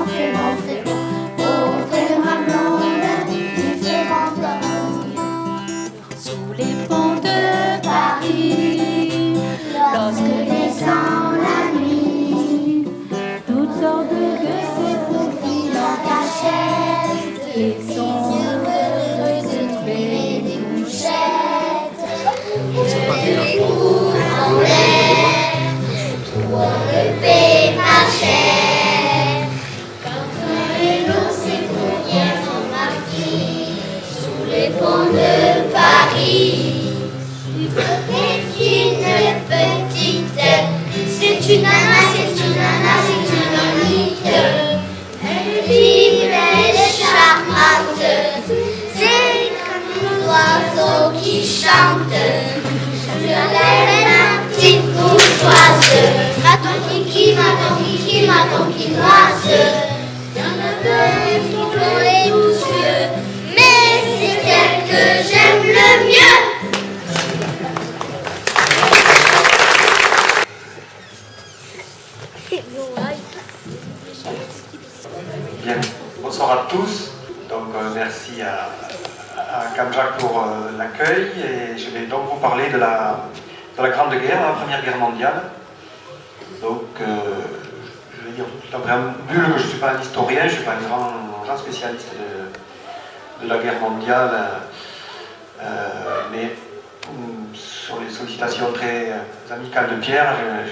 c'est bon. Oh, tellement blonde, tu fais m'endormir. Sous les ponts de Paris, lorsque descend la nuit, toutes sortes de gueux se faufilent en cachette et sont heureux de trouver des mouchettes. Et courent en l'air, où on ne paie pas cher. Quand les l'océan sont marquis sous les ponts de Paris. C'est une petite, c'est une nana, c'est une nana, c'est une nanite. Elle est belle et charmante, c'est comme un oiseau qui chante. Je l'aime la petite bourgeoise, ma tonquille, ma tonquinoise. Il y en a deux qui font les douze yeux, mais c'est elle que j'aime le mieux. Bien, bonsoir à tous. Donc merci à Kamjak pour l'accueil et je vais donc vous parler de la Grande Guerre, la Première Guerre mondiale. Donc je vais dire tout de suite en préambule que je ne suis pas un historien, je ne suis pas un grand spécialiste de la guerre mondiale, mais sur les sollicitations très amicales de Pierre, je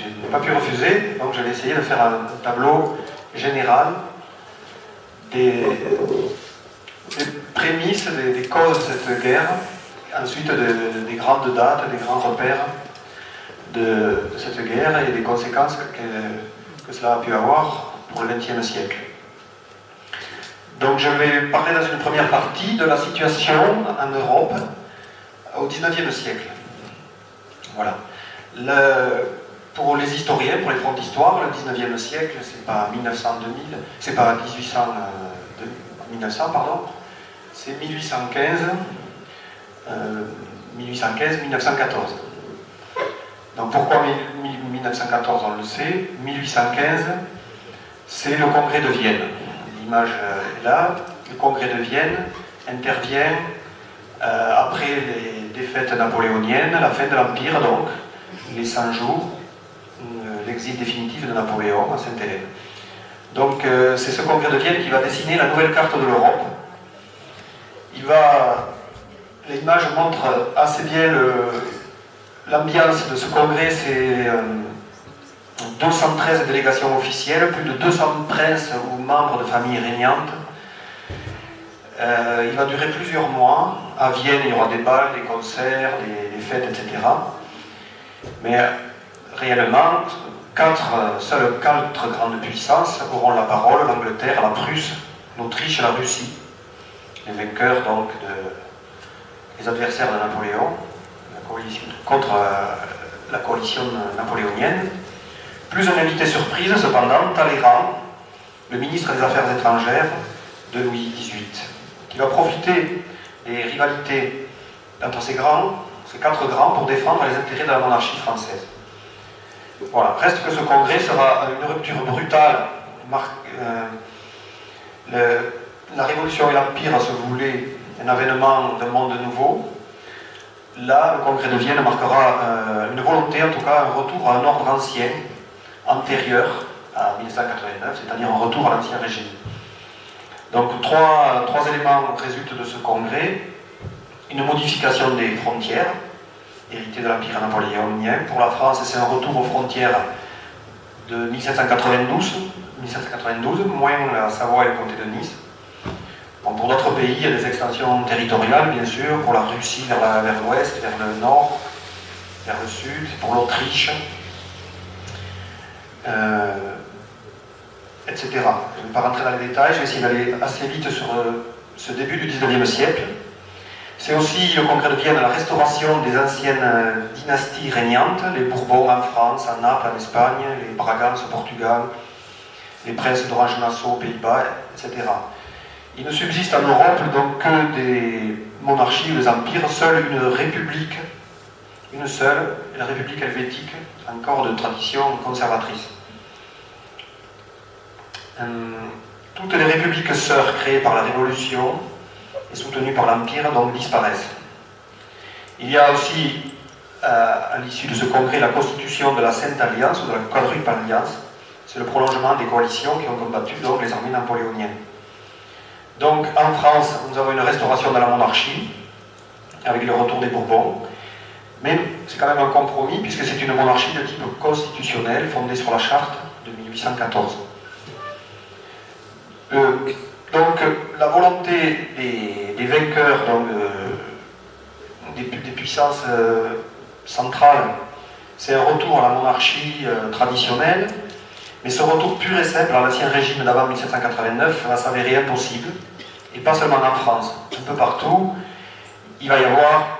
n'ai pas pu refuser, donc je vais essayer de faire un tableau général des prémices, des causes de cette guerre, ensuite des grandes dates, des grands repères de cette guerre et des conséquences que cela a pu avoir pour le XXe siècle. Donc je vais parler dans une première partie de la situation en Europe au XIXe siècle. Voilà. Pour les historiens, pour les profs d'histoire, le XIXe siècle, c'est pas 1900-2000, c'est pas 1900, pardon, c'est 1815-1914. Donc pourquoi 1914, on le sait, 1815, c'est le congrès de Vienne. L'image est là, le congrès de Vienne intervient après les défaites napoléoniennes, la fin de l'Empire donc, les 100 jours, l'exil définitif de Napoléon à Sainte-Hélène. Donc c'est ce congrès de Vienne qui va dessiner la nouvelle carte de l'Europe. L'image montre assez bien l'ambiance de ce congrès, c'est 213 délégations officielles, plus de 200 princes ou membres de familles régnantes. Il va durer plusieurs mois. À Vienne, il y aura des balles, des concerts, des fêtes, etc. Mais réellement, seules 4 grandes puissances auront la parole: l'Angleterre, la Prusse, l'Autriche et la Russie. Les vainqueurs, donc, les adversaires de Napoléon, contre la coalition napoléonienne. Plus un invité surprise, cependant, Talleyrand, le ministre des Affaires étrangères de Louis XVIII, qui va profiter des rivalités entre ces 4 grands, pour défendre les intérêts de la monarchie française. Voilà, reste que ce congrès sera une rupture brutale. La Révolution et l'Empire se voulaient un avènement d'un monde nouveau. Là, le congrès de Vienne marquera une volonté, en tout cas un retour à un ordre ancien, antérieur à 1989, c'est-à-dire un retour à l'ancien régime. Donc trois éléments résultent de ce congrès: une modification des frontières, héritée de l'Empire napoléonien. Pour la France, c'est un retour aux frontières de 1792, moins la Savoie et le comté de Nice. Bon, pour d'autres pays, il y a des extensions territoriales, bien sûr, pour la Russie vers l'ouest, vers le nord, vers le sud, pour l'Autriche, etc. Je ne vais pas rentrer dans les détails, je vais essayer d'aller assez vite sur ce début du XIXe siècle. C'est aussi le congrès de Vienne, la restauration des anciennes dynasties régnantes, les Bourbons en France, à Naples, en Espagne, les Bragance au Portugal, les princes d'Orange-Nassau aux Pays-Bas, etc. Il ne subsiste en Europe donc que des monarchies ou des empires, seule une république, la République helvétique, encore de tradition conservatrice. Toutes les républiques sœurs créées par la Révolution et soutenues par l'Empire donc disparaissent. Il y a aussi, à l'issue de ce congrès, la constitution de la Sainte Alliance ou de la Quadruple Alliance. C'est le prolongement des coalitions qui ont combattu donc les armées napoléoniennes. Donc en France, nous avons une restauration de la monarchie avec le retour des Bourbons, mais c'est quand même un compromis puisque c'est une monarchie de type constitutionnel fondée sur la charte de 1814. Donc la volonté des vainqueurs, donc, des puissances centrales, c'est un retour à la monarchie traditionnelle, mais ce retour pur et simple à l'ancien régime d'avant 1789 va s'avérer impossible, et pas seulement en France, un peu partout. Il va y avoir,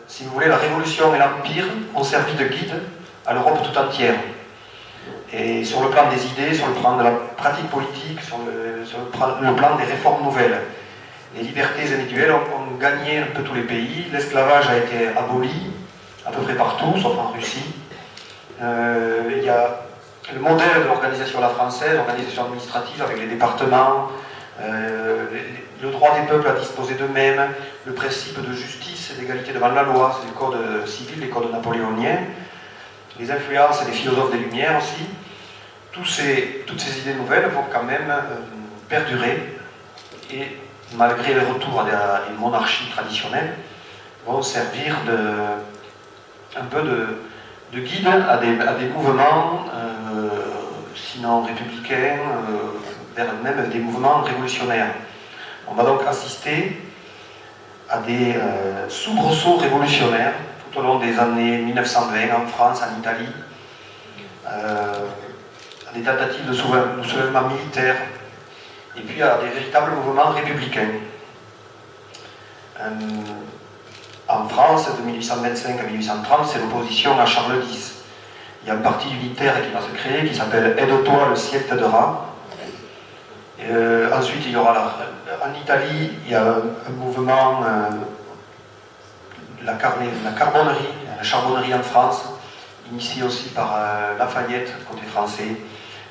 si vous voulez, la Révolution et l'Empire ont servi de guide à l'Europe tout entière. Et sur le plan des idées, sur le plan de la pratique politique, sur le plan des réformes nouvelles. Les libertés individuelles ont gagné un peu tous les pays. L'esclavage a été aboli à peu près partout, sauf en Russie. Il y a le modèle de l'organisation à la française, l'organisation administrative avec les départements, le droit des peuples à disposer d'eux-mêmes, le principe de justice et d'égalité devant la loi, c'est le code civil, les codes napoléoniens, les influences des philosophes des Lumières aussi. Toutes ces idées nouvelles vont quand même perdurer et, malgré le retour à une monarchie traditionnelle, vont servir un peu de guide à des mouvements, sinon républicains, vers même des mouvements révolutionnaires. On va donc assister à des soubresauts révolutionnaires tout au long des années 1920 en France, en Italie, à des tentatives de soulèvement militaire, et puis à des véritables mouvements républicains. En France, de 1825 à 1830, c'est l'opposition à Charles X. Il y a un parti unitaire qui va se créer, qui s'appelle Aide-toi, le ciel t'aidera. Ensuite, il y aura en Italie, il y a un mouvement, la charbonnerie en France, initié aussi par Lafayette, côté français.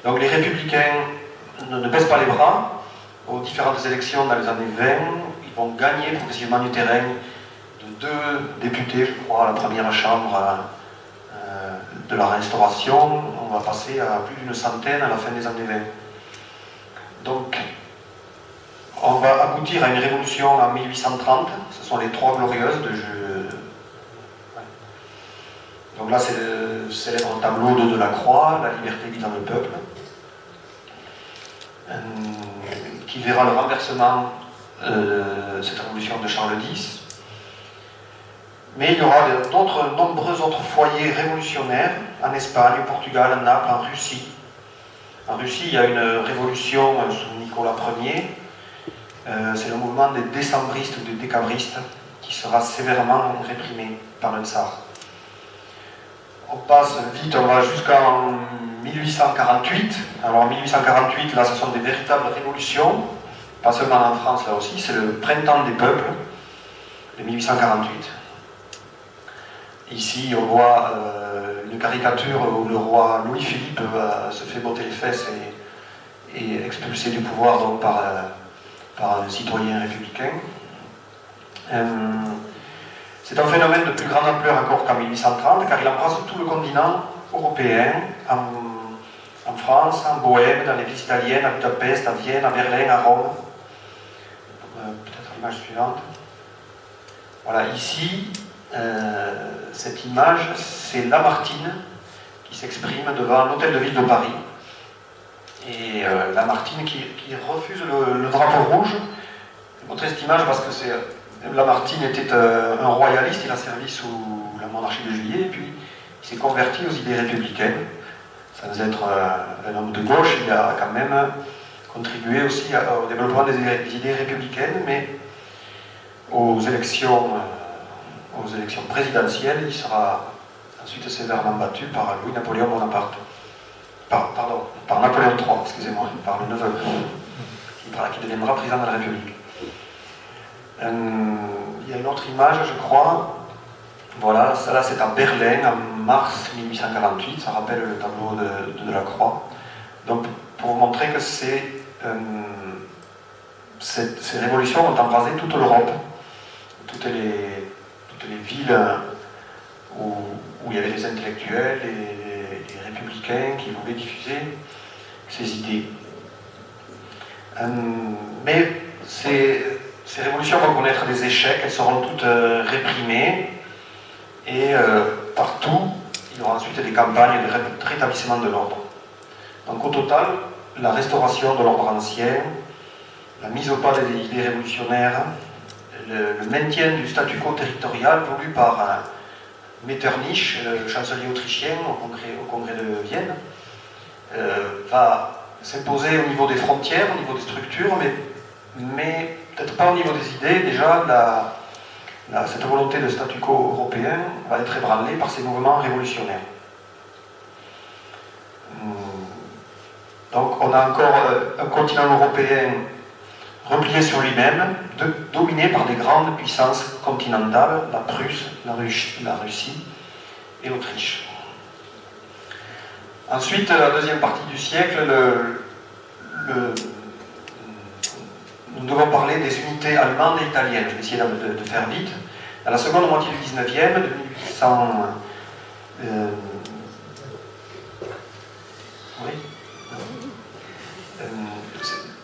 Donc les républicains ne baissent pas les bras. Aux différentes élections dans les années 20, ils vont gagner progressivement du terrain de 2 députés, je crois, à la première chambre de la Restauration. On va passer à plus d'une centaine à la fin des années 20. Donc, on va aboutir à une révolution en 1830. Ce sont les Trois Glorieuses de Donc là, c'est le célèbre tableau de Delacroix, La liberté guidant le peuple, qui verra le renversement de cette révolution de Charles X. Mais il y aura de nombreux autres foyers révolutionnaires en Espagne, au Portugal, en Naples, en Russie. En Russie, il y a une révolution sous Nicolas Ier. C'est le mouvement des décembristes ou des décabristes qui sera sévèrement réprimé par le tsar. On passe vite, on va jusqu'en 1848. Alors en 1848, là, ce sont des véritables révolutions, pas seulement en France, là aussi, c'est le printemps des peuples de 1848. Ici, on voit une caricature où le roi Louis-Philippe se fait botter les fesses et expulsé du pouvoir donc, par un citoyen républicain. C'est un phénomène de plus grande ampleur encore qu'en 1830, car il embrasse tout le continent européen, en France, en Bohême, dans les villes italiennes, à Budapest, à Vienne, à Berlin, à Rome. Peut-être l'image suivante. Voilà, ici, cette image, c'est Lamartine qui s'exprime devant l'hôtel de ville de Paris. Et Lamartine qui refuse le drapeau rouge. Je vais montrer cette image parce que Lamartine était un royaliste, il a servi sous la monarchie de Juillet, et puis il s'est converti aux idées républicaines. Sans être un homme de gauche, il a quand même contribué aussi au développement des idées républicaines, mais aux élections présidentielles, il sera ensuite sévèrement battu par Louis-Napoléon Bonaparte. Par Napoléon III, excusez-moi, par le neveu, qui deviendra président de la République. Il y a une autre image, je crois. Voilà, ça là c'est à Berlin, en mars 1848, ça rappelle le tableau de Delacroix. Donc, pour vous montrer que ces révolutions ont embrasé toute l'Europe, toutes les villes où il y avait des intellectuels et des républicains qui voulaient diffuser ces idées. Mais ces révolutions vont connaître des échecs, elles seront toutes réprimées, et partout, il y aura ensuite des campagnes de rétablissement de l'ordre. Donc au total, la restauration de l'ordre ancien, la mise au pas des idées révolutionnaires, le maintien du statu quo territorial voulu par Metternich, le chancelier autrichien au congrès de Vienne, va s'imposer au niveau des frontières, au niveau des structures, mais peut-être pas au niveau des idées. Déjà, cette volonté de statu quo européen va être ébranlée par ces mouvements révolutionnaires. Donc on a encore un continent européen replié sur lui-même, dominé par des grandes puissances continentales, la Prusse, la Russie et l'Autriche. Ensuite, la deuxième partie du siècle, nous devons parler des unités allemandes et italiennes. Je vais essayer de faire vite. Dans la seconde moitié du 19e, de 1800...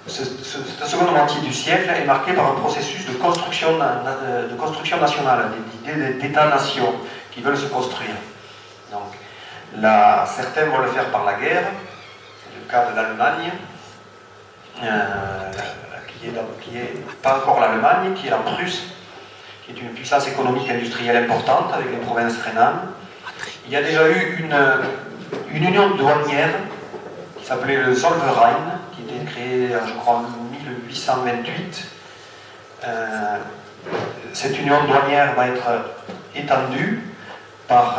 Cette seconde moitié du siècle est marquée par un processus de construction nationale, d'État-nation qui veulent se construire. Donc, certains vont le faire par la guerre, c'est le cas de l'Allemagne, qui n'est pas encore l'Allemagne, qui est la Prusse, qui est une puissance économique et industrielle importante avec les provinces rhénanes. Il y a déjà eu une union douanière qui s'appelait le Zollverein, qui était créée, je crois, en 1828. Cette union douanière va être étendue par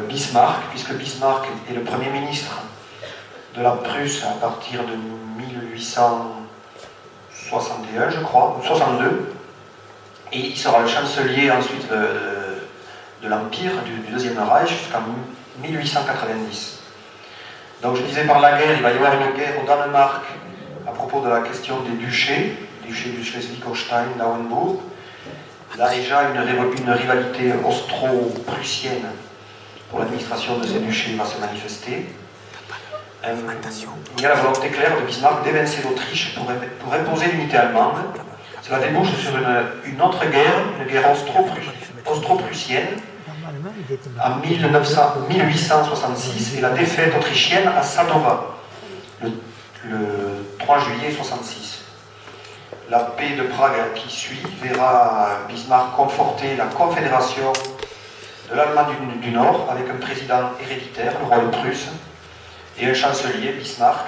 Bismarck, puisque Bismarck est le Premier ministre de la Prusse à partir de 1861, je crois, 62, et il sera le chancelier ensuite de l'Empire, du Deuxième Reich, jusqu'en 1890. Donc je disais par la guerre, il va y avoir une guerre au Danemark à propos de la question des duchés, duché du Schleswig-Holstein, Lauenbourg. Là déjà une rivalité austro-prussienne pour l'administration de ces duchés va se manifester. Il y a la volonté claire de Bismarck d'évincer l'Autriche pour imposer l'unité allemande. Cela débouche sur une autre guerre, une guerre austro-prussienne en 1866 et la défaite autrichienne à Sadova le 3 juillet 1966. La paix de Prague qui suit verra Bismarck conforter la confédération de l'Allemagne du Nord avec un président héréditaire, le roi de Prusse, et un chancelier, Bismarck.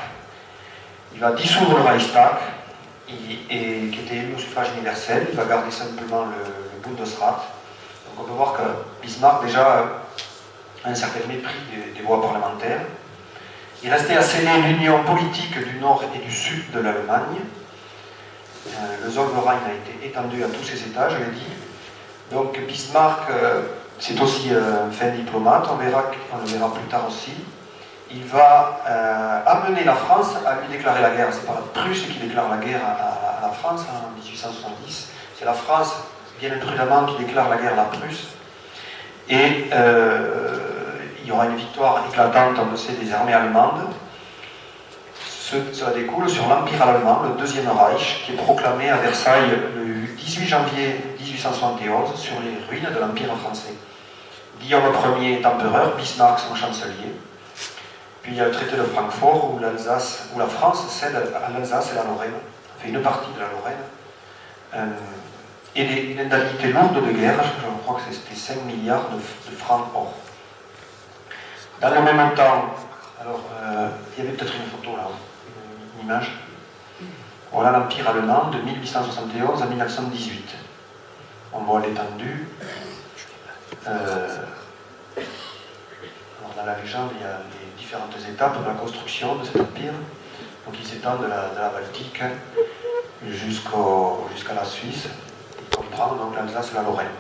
Il va dissoudre le Reichstag, qui était élu au suffrage universel. Il va garder simplement le Bundesrat. Donc on peut voir que Bismarck déjà a un certain mépris des voix parlementaires. Il restait à sceller l'union politique du Nord et du Sud de l'Allemagne. Le Zollverein a été étendu à tous ses États, je l'ai dit. Donc Bismarck, c'est aussi un fin diplomate, on le verra plus tard aussi. Il va amener la France à lui déclarer la guerre. C'est pas la Prusse qui déclare la guerre à la France en 1870. C'est la France, bien imprudemment, qui déclare la guerre à la Prusse. Et il y aura une victoire éclatante, on le sait, des armées allemandes. Cela découle sur l'Empire allemand, le Deuxième Reich, qui est proclamé à Versailles le 18 janvier 1871 sur les ruines de l'Empire français. Guillaume Ier est empereur, Bismarck son chancelier. Puis il y a le traité de Francfort où la France cède à l'Alsace et la Lorraine, fait une partie de la Lorraine, et une indemnité lourde de guerre, je crois que c'était 5 milliards de francs or. Dans le même temps, alors il y avait peut-être une photo là, une image. Voilà l'Empire allemand de 1871 à 1918. On voit l'étendue. Dans la légende, il y a les différentes étapes de la construction de cet empire. Donc il s'étend de la Baltique jusqu'à la Suisse. Il comprend donc l'Alsace et la Lorraine.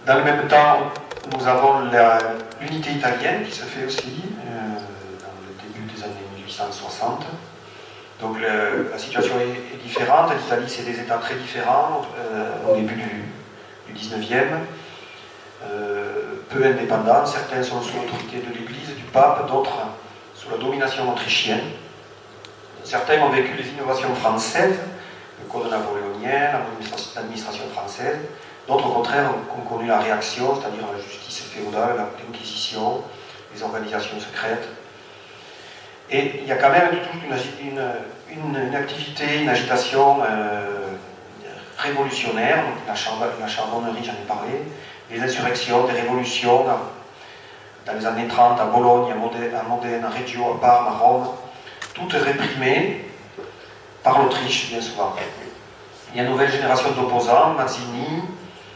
Dans le même temps, nous avons l'unité italienne qui se fait aussi dans le début des années 1860. Donc la situation est différente. L'Italie, c'est des États très différents au début du 19e. Peu indépendants, certains sont sous l'autorité de l'Église, du pape, d'autres sous la domination autrichienne. Certains ont vécu les innovations françaises, le code napoléonien, l'administration française. D'autres, au contraire, ont connu la réaction, c'est-à-dire la justice féodale, l'Inquisition, les organisations secrètes. Et il y a quand même toute une activité, une agitation révolutionnaire, la charbonnerie, j'en ai parlé, les insurrections, des révolutions dans les années 30 à Bologne, à Modène, à Reggio, à Parme, à Rome, toutes réprimées par l'Autriche, bien souvent. Il y a une nouvelle génération d'opposants, Mazzini,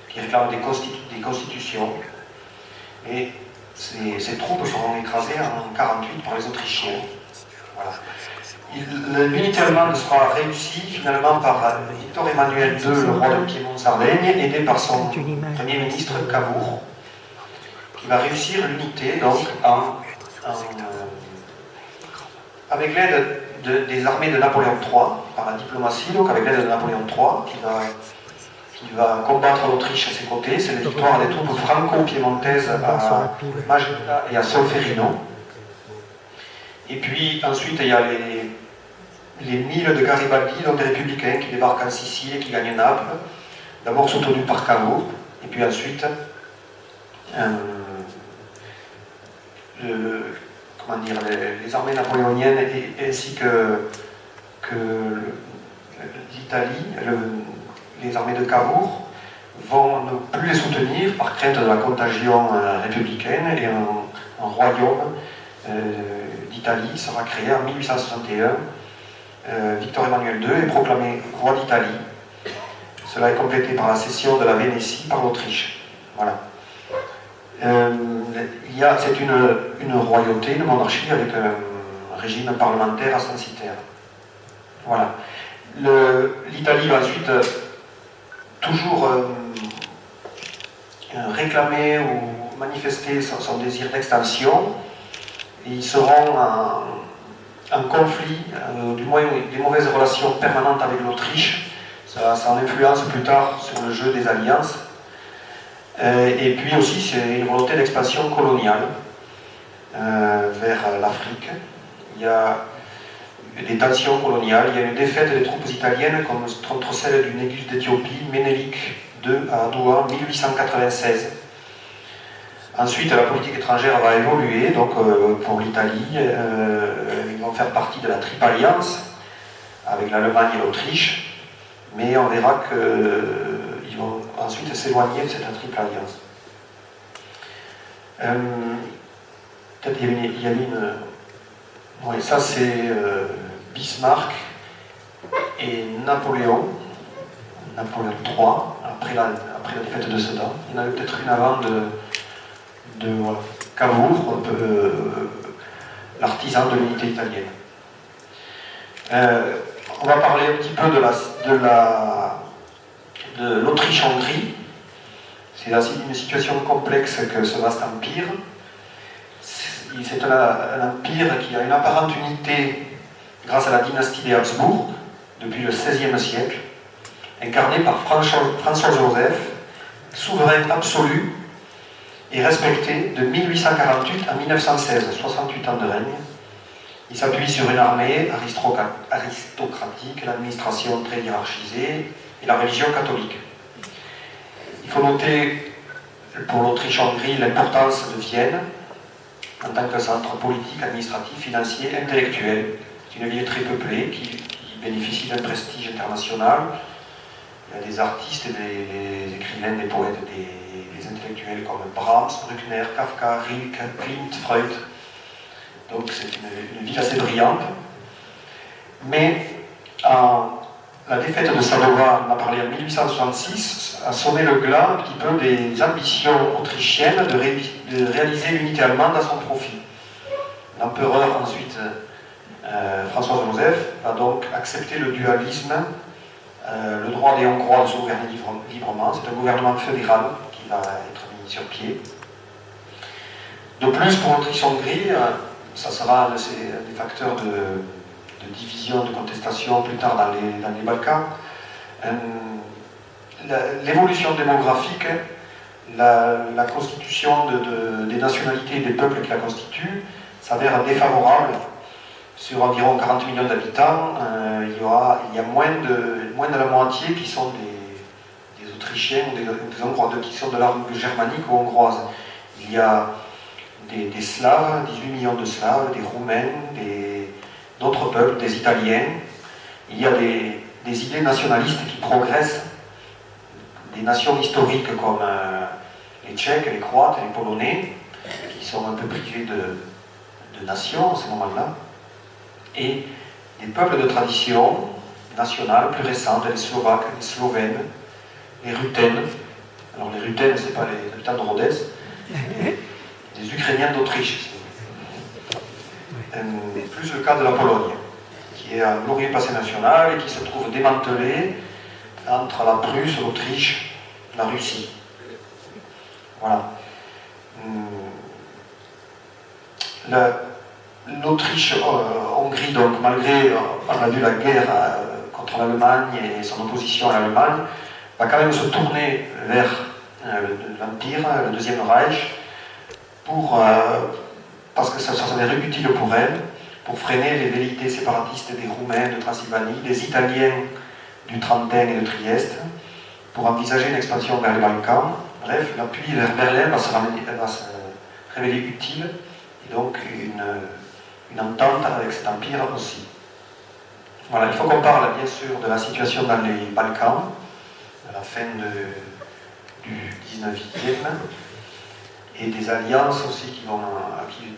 qui réclament des constitutions, et ces troupes seront écrasées en 1948 par les Autrichiens. Voilà. L'unité allemande sera réussie finalement par Victor Emmanuel II, le roi de Piémont-Sardaigne, aidé par son premier ministre Cavour, qui va réussir l'unité donc avec l'aide des armées de Napoléon III, par la diplomatie, donc avec l'aide de Napoléon III, qui va combattre l'Autriche à ses côtés. C'est la victoire des troupes franco-piémontaises à Magenta et à Solferino. Et puis ensuite il y a les 1000 de Garibaldi, donc des républicains qui débarquent en Sicile et qui gagnent Naples, d'abord soutenus par Cavour, et puis ensuite les armées napoléoniennes ainsi que l'Italie, les armées de Cavour, vont ne plus les soutenir par crainte de la contagion républicaine, et un royaume d'Italie sera créé en 1861. Victor Emmanuel II est proclamé roi d'Italie. Cela est complété par la cession de la Vénétie par l'Autriche. Voilà. C'est une royauté, une monarchie avec un régime parlementaire censitaire. Voilà. L'Italie va ensuite toujours réclamer ou manifester son désir d'extension. Ils seront en conflit, du moins des mauvaises relations permanentes avec l'Autriche. Ça en influence plus tard sur le jeu des alliances. Et puis aussi, c'est une volonté d'expansion coloniale vers l'Afrique. Il y a des tensions coloniales. Il y a une défaite des troupes italiennes contre celle du négus d'Éthiopie, Ménélique II à Adoua en 1896. Ensuite, la politique étrangère va évoluer. Donc, pour l'Italie, ils vont faire partie de la Triple Alliance avec l'Allemagne et l'Autriche. Mais on verra qu'ils vont ensuite s'éloigner de cette Triple Alliance. Peut-être il y a une... Oui, ça c'est Bismarck et Napoléon III, après la défaite de Sedan. Il y en avait peut-être une avant de Cavour, l'artisan de l'unité italienne. On va parler un petit peu de l'Autriche-Hongrie. C'est une situation complexe que ce vaste empire. C'est un empire qui a une apparente unité grâce à la dynastie des Habsbourg depuis le XVIe siècle, incarnée par François-Joseph, souverain absolu et respecté de 1848 à 1916, 68 ans de règne. Il s'appuie sur une armée aristocratique, l'administration très hiérarchisée et la religion catholique. Il faut noter pour l'Autriche-Hongrie l'importance de Vienne en tant que centre politique, administratif, financier, intellectuel. C'est une ville très peuplée qui bénéficie d'un prestige international. Il y a des artistes, des écrivains, des poètes, des intellectuels comme Brahms, Bruckner, Kafka, Rilke, Klimt, Freud. Donc c'est une ville assez brillante. Mais la défaite de Sadova, on a parlé en 1866, a sonné le glas un petit peu des ambitions autrichiennes de réaliser l'unité allemande à son profit. L'empereur ensuite, François-Joseph, va donc accepter le dualisme, le droit des Hongrois de se gouverner librement. C'est un gouvernement fédéral qui va être mis sur pied. De plus, pour l'Autriche-Hongrie, ça sera un des facteurs de division, de contestation plus tard dans les Balkans. L'évolution démographique, la constitution des nationalités et des peuples qui la constituent s'avère défavorable. Sur environ 40 millions d'habitants, il y a moins de la moitié qui sont des Autrichiens ou des Hongrois, qui sont de la langue germanique ou hongroise. Il y a des Slaves, 18 millions de Slaves, des Roumains, d'autres peuples, des Italiens. Il y a des idées nationalistes qui progressent, des nations historiques comme les Tchèques, les Croates, les Polonais, qui sont un peu privés de nations à ce moment-là, et des peuples de tradition nationale plus récentes, les Slovaques, les Slovènes, les Ruthènes. Alors les Ruthènes, ce n'est pas les habitants de Rhodes, les Ukrainiens d'Autriche. Plus le cas de la Pologne, qui est un glorieux passé national et qui se trouve démantelé entre la Prusse, l'Autriche, la Russie. Voilà. L'Autriche-Hongrie, donc malgré, on a vu la guerre contre l'Allemagne et son opposition à l'Allemagne, va quand même se tourner vers l'Empire, le Deuxième Reich, parce que ça s'avère utile pour elle, pour freiner les velléités séparatistes des Roumains de Transylvanie, des Italiens du Trentine et de Trieste, pour envisager une expansion vers les Balkans. Bref, l'appui vers Berlin va se révéler utile, et donc une entente avec cet empire aussi. Voilà, il faut qu'on parle bien sûr de la situation dans les Balkans, à la fin du 19e, et des alliances aussi qui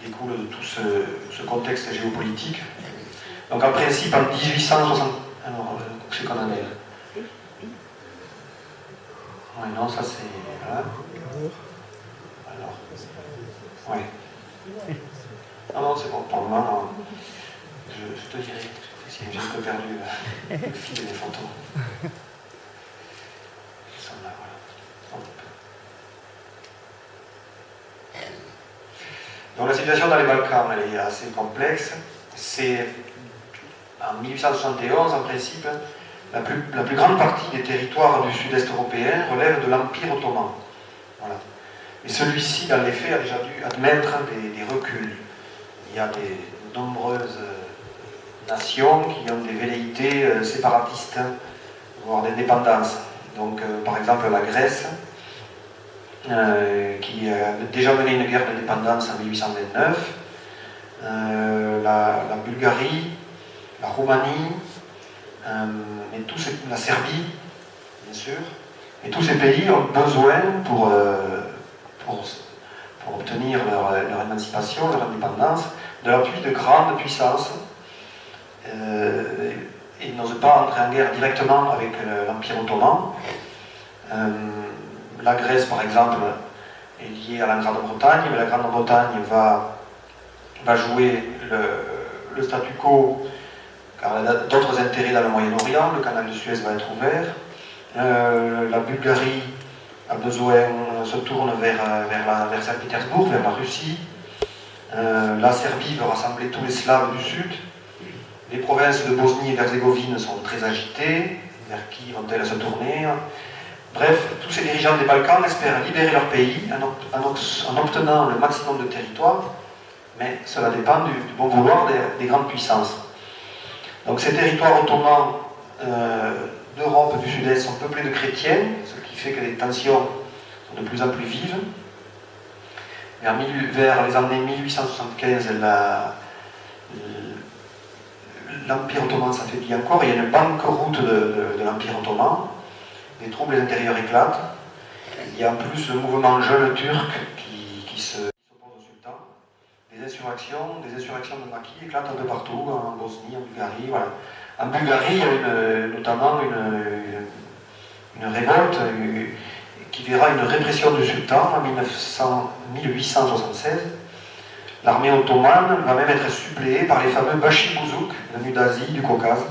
découlent de tout ce contexte géopolitique. Donc en principe, en 1860... Alors, c'est qu'on en est là. Oui, non, ça c'est... Voilà. Alors... Oui. Non, c'est bon, pour le moment, je te dirai, si j'ai un peu perdu le fil des photos. Ils sont là, voilà. Hop. Donc la situation dans les Balkans, elle est assez complexe. C'est en 1871, en principe, la plus grande partie des territoires du sud-est européen relève de l'Empire ottoman. Voilà. Et celui-ci, dans les faits, a déjà dû admettre des reculs. Il y a de nombreuses nations qui ont des velléités séparatistes, voire d'indépendance. Donc, par exemple, la Grèce, qui a déjà mené une guerre d'indépendance en 1829, la Bulgarie, la Roumanie, la Serbie, bien sûr, et tous ces pays ont besoin pour obtenir leur émancipation, leur indépendance, de l'appui de grandes puissances. Ils n'osent pas entrer en guerre directement avec l'Empire ottoman. La Grèce, par exemple, est liée à la Grande-Bretagne, mais la Grande-Bretagne va jouer le statu quo, car elle a d'autres intérêts dans le Moyen-Orient, le canal de Suez va être ouvert. La Bulgarie se tourne vers Saint-Pétersbourg, vers la Russie. La Serbie veut rassembler tous les Slaves du Sud. Les provinces de Bosnie et d'Herzégovine sont très agitées. Vers qui vont-elles se tourner? Bref, tous ces dirigeants des Balkans espèrent libérer leur pays en obtenant le maximum de territoire, mais cela dépend du bon vouloir des grandes puissances. Donc ces territoires ottomans d'Europe du Sud-Est sont peuplés de chrétiens, ce qui fait que les tensions sont de plus en plus vives. Vers les années 1875, l'Empire ottoman s'affaiblit encore, il y a une banqueroute de l'Empire ottoman, les troubles intérieurs éclatent, il y a en plus le mouvement jeune turc qui s'oppose au sultan, des insurrections de maquis éclatent un peu partout, en Bosnie, en Bulgarie, voilà. En Bulgarie, il y a notamment une révolte qui verra une répression du sultan en 1876. L'armée ottomane va même être suppléée par les fameux Bashir-Bouzouk, venus d'Asie, du Caucase,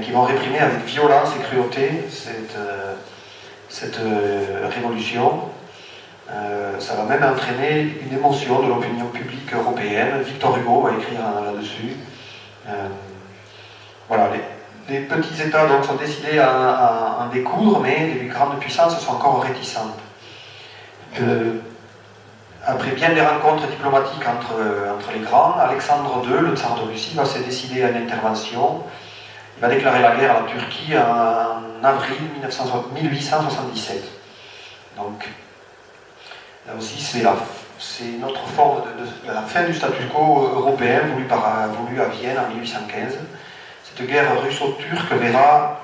qui vont réprimer avec violence et cruauté cette révolution. Ça va même entraîner une émotion de l'opinion publique européenne. Victor Hugo va écrire là-dessus. Voilà, les petits États donc, sont décidés à en découdre, mais les grandes puissances sont encore réticentes. Après bien des rencontres diplomatiques entre les grands, Alexandre II, le tsar de Russie, va se décider à une intervention. Il va déclarer la guerre à la Turquie en avril 1877. Donc, là aussi, c'est une autre forme de la fin du statu quo européen voulu à Vienne en 1815. Cette guerre russo-turque verra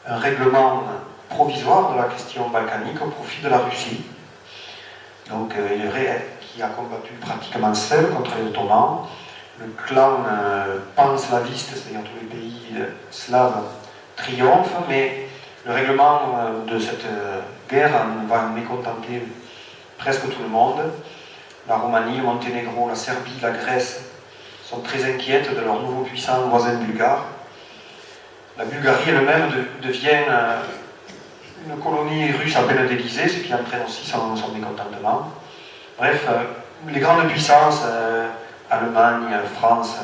un règlement provisoire de la question balkanique au profit de la Russie. Donc, qui a combattu pratiquement seul contre les Ottomans. Le clan pan-slaviste, c'est-à-dire tous les pays slaves, triomphe, mais le règlement de cette guerre va mécontenter presque tout le monde. La Roumanie, le Monténégro, la Serbie, la Grèce sont très inquiètes de leurs nouveaux puissants voisins bulgares. La Bulgarie elle-même devient une colonie russe à peine déguisée, ce qui entraîne aussi son mécontentement. Bref, les grandes puissances, Allemagne, France,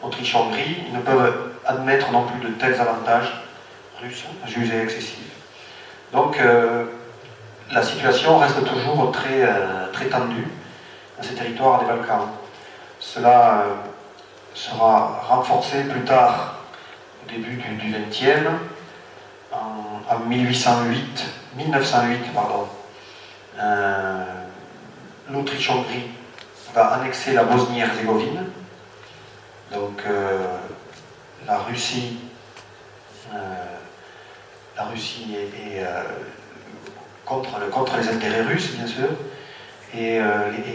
Autriche-Hongrie, ne peuvent admettre non plus de tels avantages russes jugés excessifs. Donc la situation reste toujours très tendue dans ces territoires des Balkans. Cela sera renforcé plus tard, au début du XXe, en 1908, l'Autriche-Hongrie va annexer la Bosnie-Herzégovine. Donc la Russie est contre les intérêts russes, bien sûr, et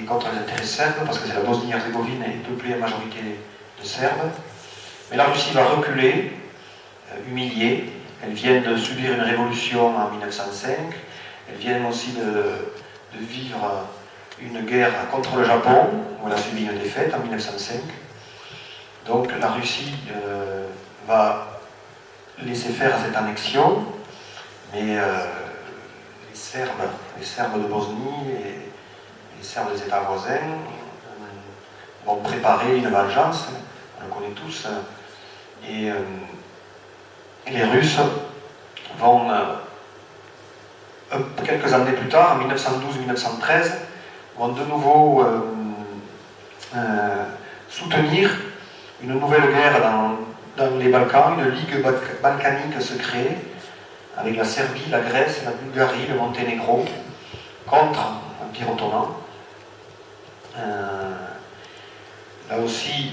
contre les intérêts serbes, parce que c'est la Bosnie-Herzégovine est peuplée à majorité de Serbes. Mais la Russie va reculer, humiliée. Elle vient de subir une révolution en 1905. Elle vient aussi de vivre une guerre contre le Japon, où elle a subi une défaite en 1905. Donc la Russie va laisser faire cette annexion, mais les Serbes de Bosnie et les Serbes des États voisins vont préparer une vengeance, on le connaît tous, et les Russes vont, quelques années plus tard, en 1912-1913, vont de nouveau soutenir une nouvelle guerre dans les Balkans, une ligue balkanique se crée, avec la Serbie, la Grèce, la Bulgarie, le Monténégro, contre l'Empire ottoman. Là aussi,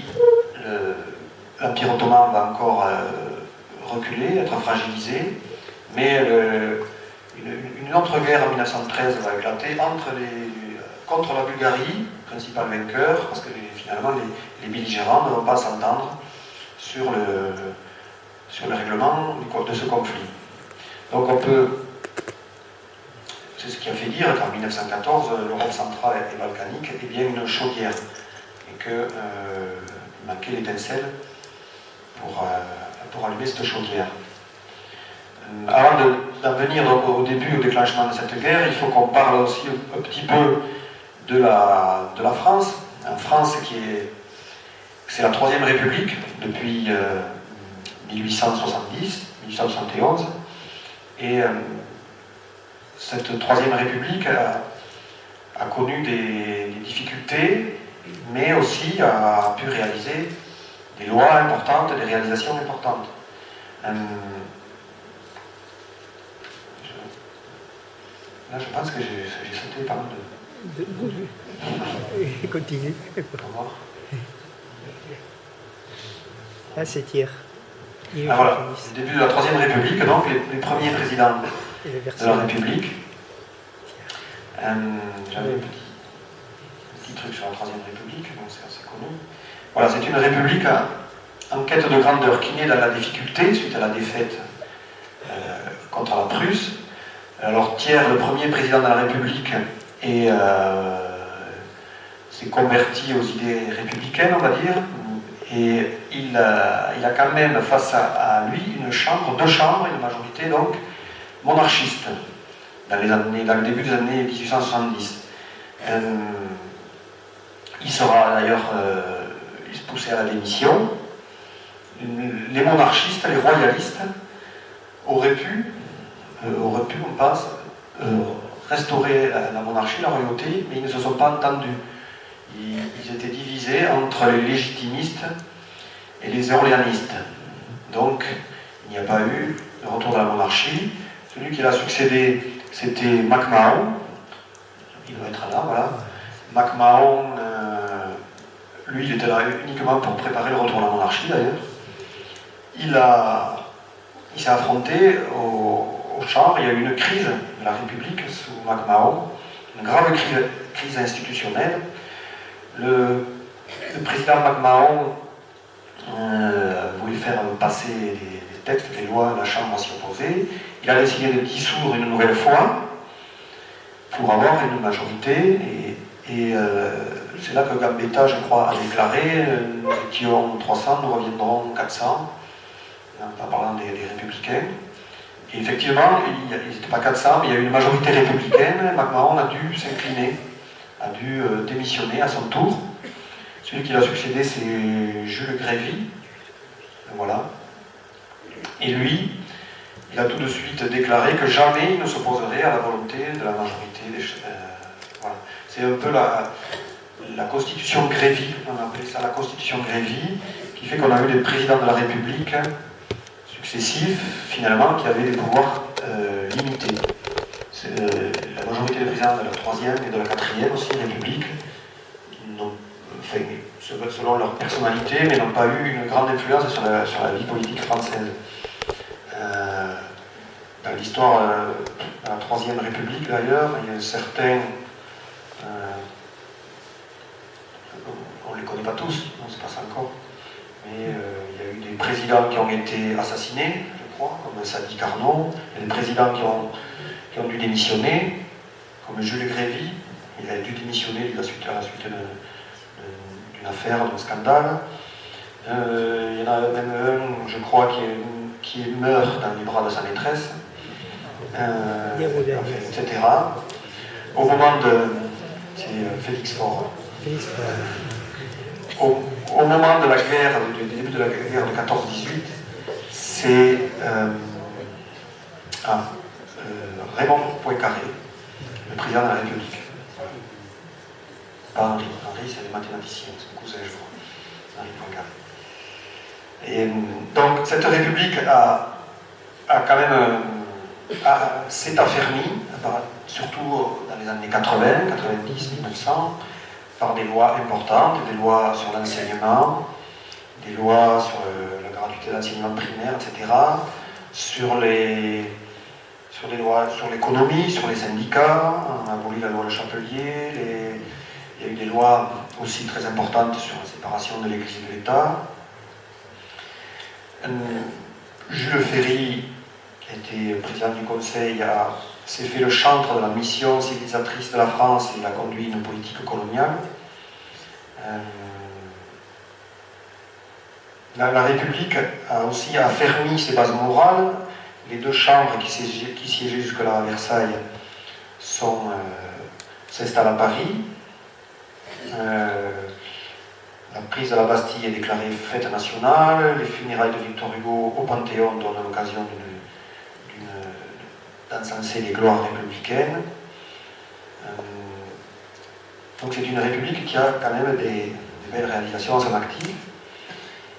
l'Empire ottoman va encore reculer, être fragilisé, mais une autre guerre en 1913 va éclater contre la Bulgarie, principal vainqueur, parce que finalement les belligérants ne vont pas s'entendre sur le règlement de ce conflit. Donc c'est ce qui a fait dire qu'en 1914, l'Europe centrale et balkanique est bien une chaudière, et qu'il manquait l'étincelle pour allumer cette chaudière. Avant d'en venir donc, au début, au déclenchement de cette guerre, il faut qu'on parle aussi un petit peu de la France. En France, c'est la Troisième République depuis 1871. Et cette Troisième République a connu des difficultés, mais aussi a pu réaliser des lois importantes, des réalisations importantes. Là, je pense que j'ai sauté pas mal de... Continue. Au revoir. Là, c'est hier. Ah, voilà, le début de la Troisième République, donc les premiers présidents de la République. J'avais un petit truc sur la Troisième République, donc c'est assez connu. Voilà, c'est une république en quête de grandeur qui naît dans la difficulté suite à la défaite contre la Prusse. Alors Thiers, le premier président de la République, s'est converti aux idées républicaines, on va dire, et il a quand même face à lui deux chambres, une majorité donc monarchiste. dans le début des années 1870. Il sera d'ailleurs poussé à la démission. Les monarchistes, les royalistes auraient pu, on pense, restaurer la monarchie, la royauté, mais ils ne se sont pas entendus. Ils étaient divisés entre les légitimistes et les orléanistes. Donc, il n'y a pas eu de retour de la monarchie. Celui qui l'a succédé, c'était MacMahon. Il doit être là, voilà. MacMahon, lui, il était là uniquement pour préparer le retour de la monarchie, d'ailleurs. Il s'est affronté au char. Il y a eu une crise de la République sous MacMahon, une grave crise institutionnelle. Le président MacMahon voulait faire passer des textes, des lois, la Chambre s'y opposait. Il a décidé de dissoudre une nouvelle fois pour avoir une majorité. Et c'est là que Gambetta, je crois, a déclaré nous étions 300, nous reviendrons 400, en parlant des républicains. Et effectivement, ils n'étaient pas 400, mais il y a eu une majorité républicaine. MacMahon a dû s'incliner, a dû démissionner à son tour. Celui qui l'a succédé, c'est Jules Grévy. Voilà. Et lui, il a tout de suite déclaré que jamais il ne s'opposerait à la volonté de la majorité des voilà. C'est un peu la constitution Grévy, on appelait ça la constitution Grévy, qui fait qu'on a eu des présidents de la République successifs, finalement, qui avaient des pouvoirs limités. C'est la majorité des présidents de la 3e et de la 4e aussi, République, selon leur personnalité, mais n'ont pas eu une grande influence sur la vie politique française. Dans l'histoire de la 3e République, d'ailleurs, il y a certains, on ne les connaît pas tous, on ne sait pas ça encore, mais il y a eu des présidents qui ont été assassinés, je crois, comme Sadi Carnot, il y a des présidents qui ont dû démissionner, comme Jules Grévy, il a dû démissionner à la suite d'une affaire, d'un scandale. Il y en a même un, je crois, qui meurt dans les bras de sa maîtresse, etc. Au moment de... C'est Félix Faure. Au moment de la guerre, du début de la guerre de 14-18, c'est Raymond Poincaré, le président de la République. Pas Henri. Henri, c'est le mathématicien, son cousin, je crois. Henri Poincaré. Et donc, cette République a quand même s'est affermie, surtout dans les années 80, 90, 1900, par des lois importantes, des lois sur l'enseignement, des lois sur la gratuité de l'enseignement primaire, etc., sur les lois sur l'économie, sur les syndicats. On a aboli la loi Le Chapelier, il y a eu des lois aussi très importantes sur la séparation de l'Église et de l'État. Jules Ferry, qui était président du Conseil, s'est fait le chantre de la mission civilisatrice de la France et il a conduit une politique coloniale. La République a aussi affermi ses bases morales. Les deux chambres qui siégeaient jusque-là à Versailles s'installent à Paris. La prise de la Bastille est déclarée fête nationale. Les funérailles de Victor Hugo au Panthéon donnent l'occasion d'encenser les gloires républicaines. Donc c'est une république qui a quand même des belles réalisations à son actif,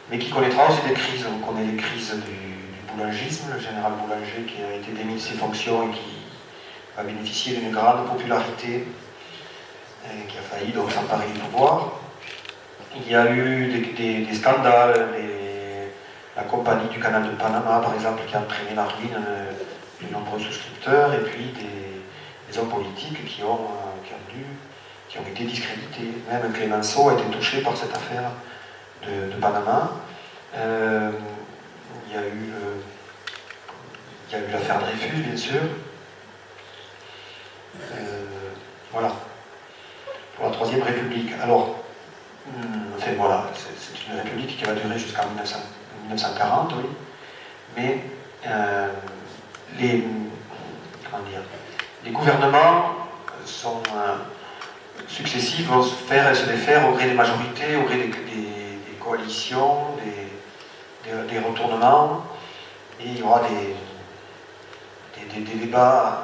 mais qui connaîtra aussi des crises. On connaît les crises du boulangisme, le général Boulanger qui a été démis de ses fonctions et qui a bénéficié d'une grande popularité et qui a failli donc s'emparer du pouvoir. Il y a eu des scandales, la compagnie du canal de Panama par exemple qui a entraîné la ruine de nombreux souscripteurs et puis des hommes politiques qui ont été discrédités. Même Clémenceau a été touché par cette affaire de Panama. Il y a eu l'affaire Dreyfus, bien sûr. Voilà. Pour la Troisième République. Alors, enfin voilà, c'est une république qui va durer jusqu'en 1940, oui. Mais les gouvernements successifs vont se faire et se défaire au gré des majorités, au gré des coalitions, des retournements, et il y aura des débats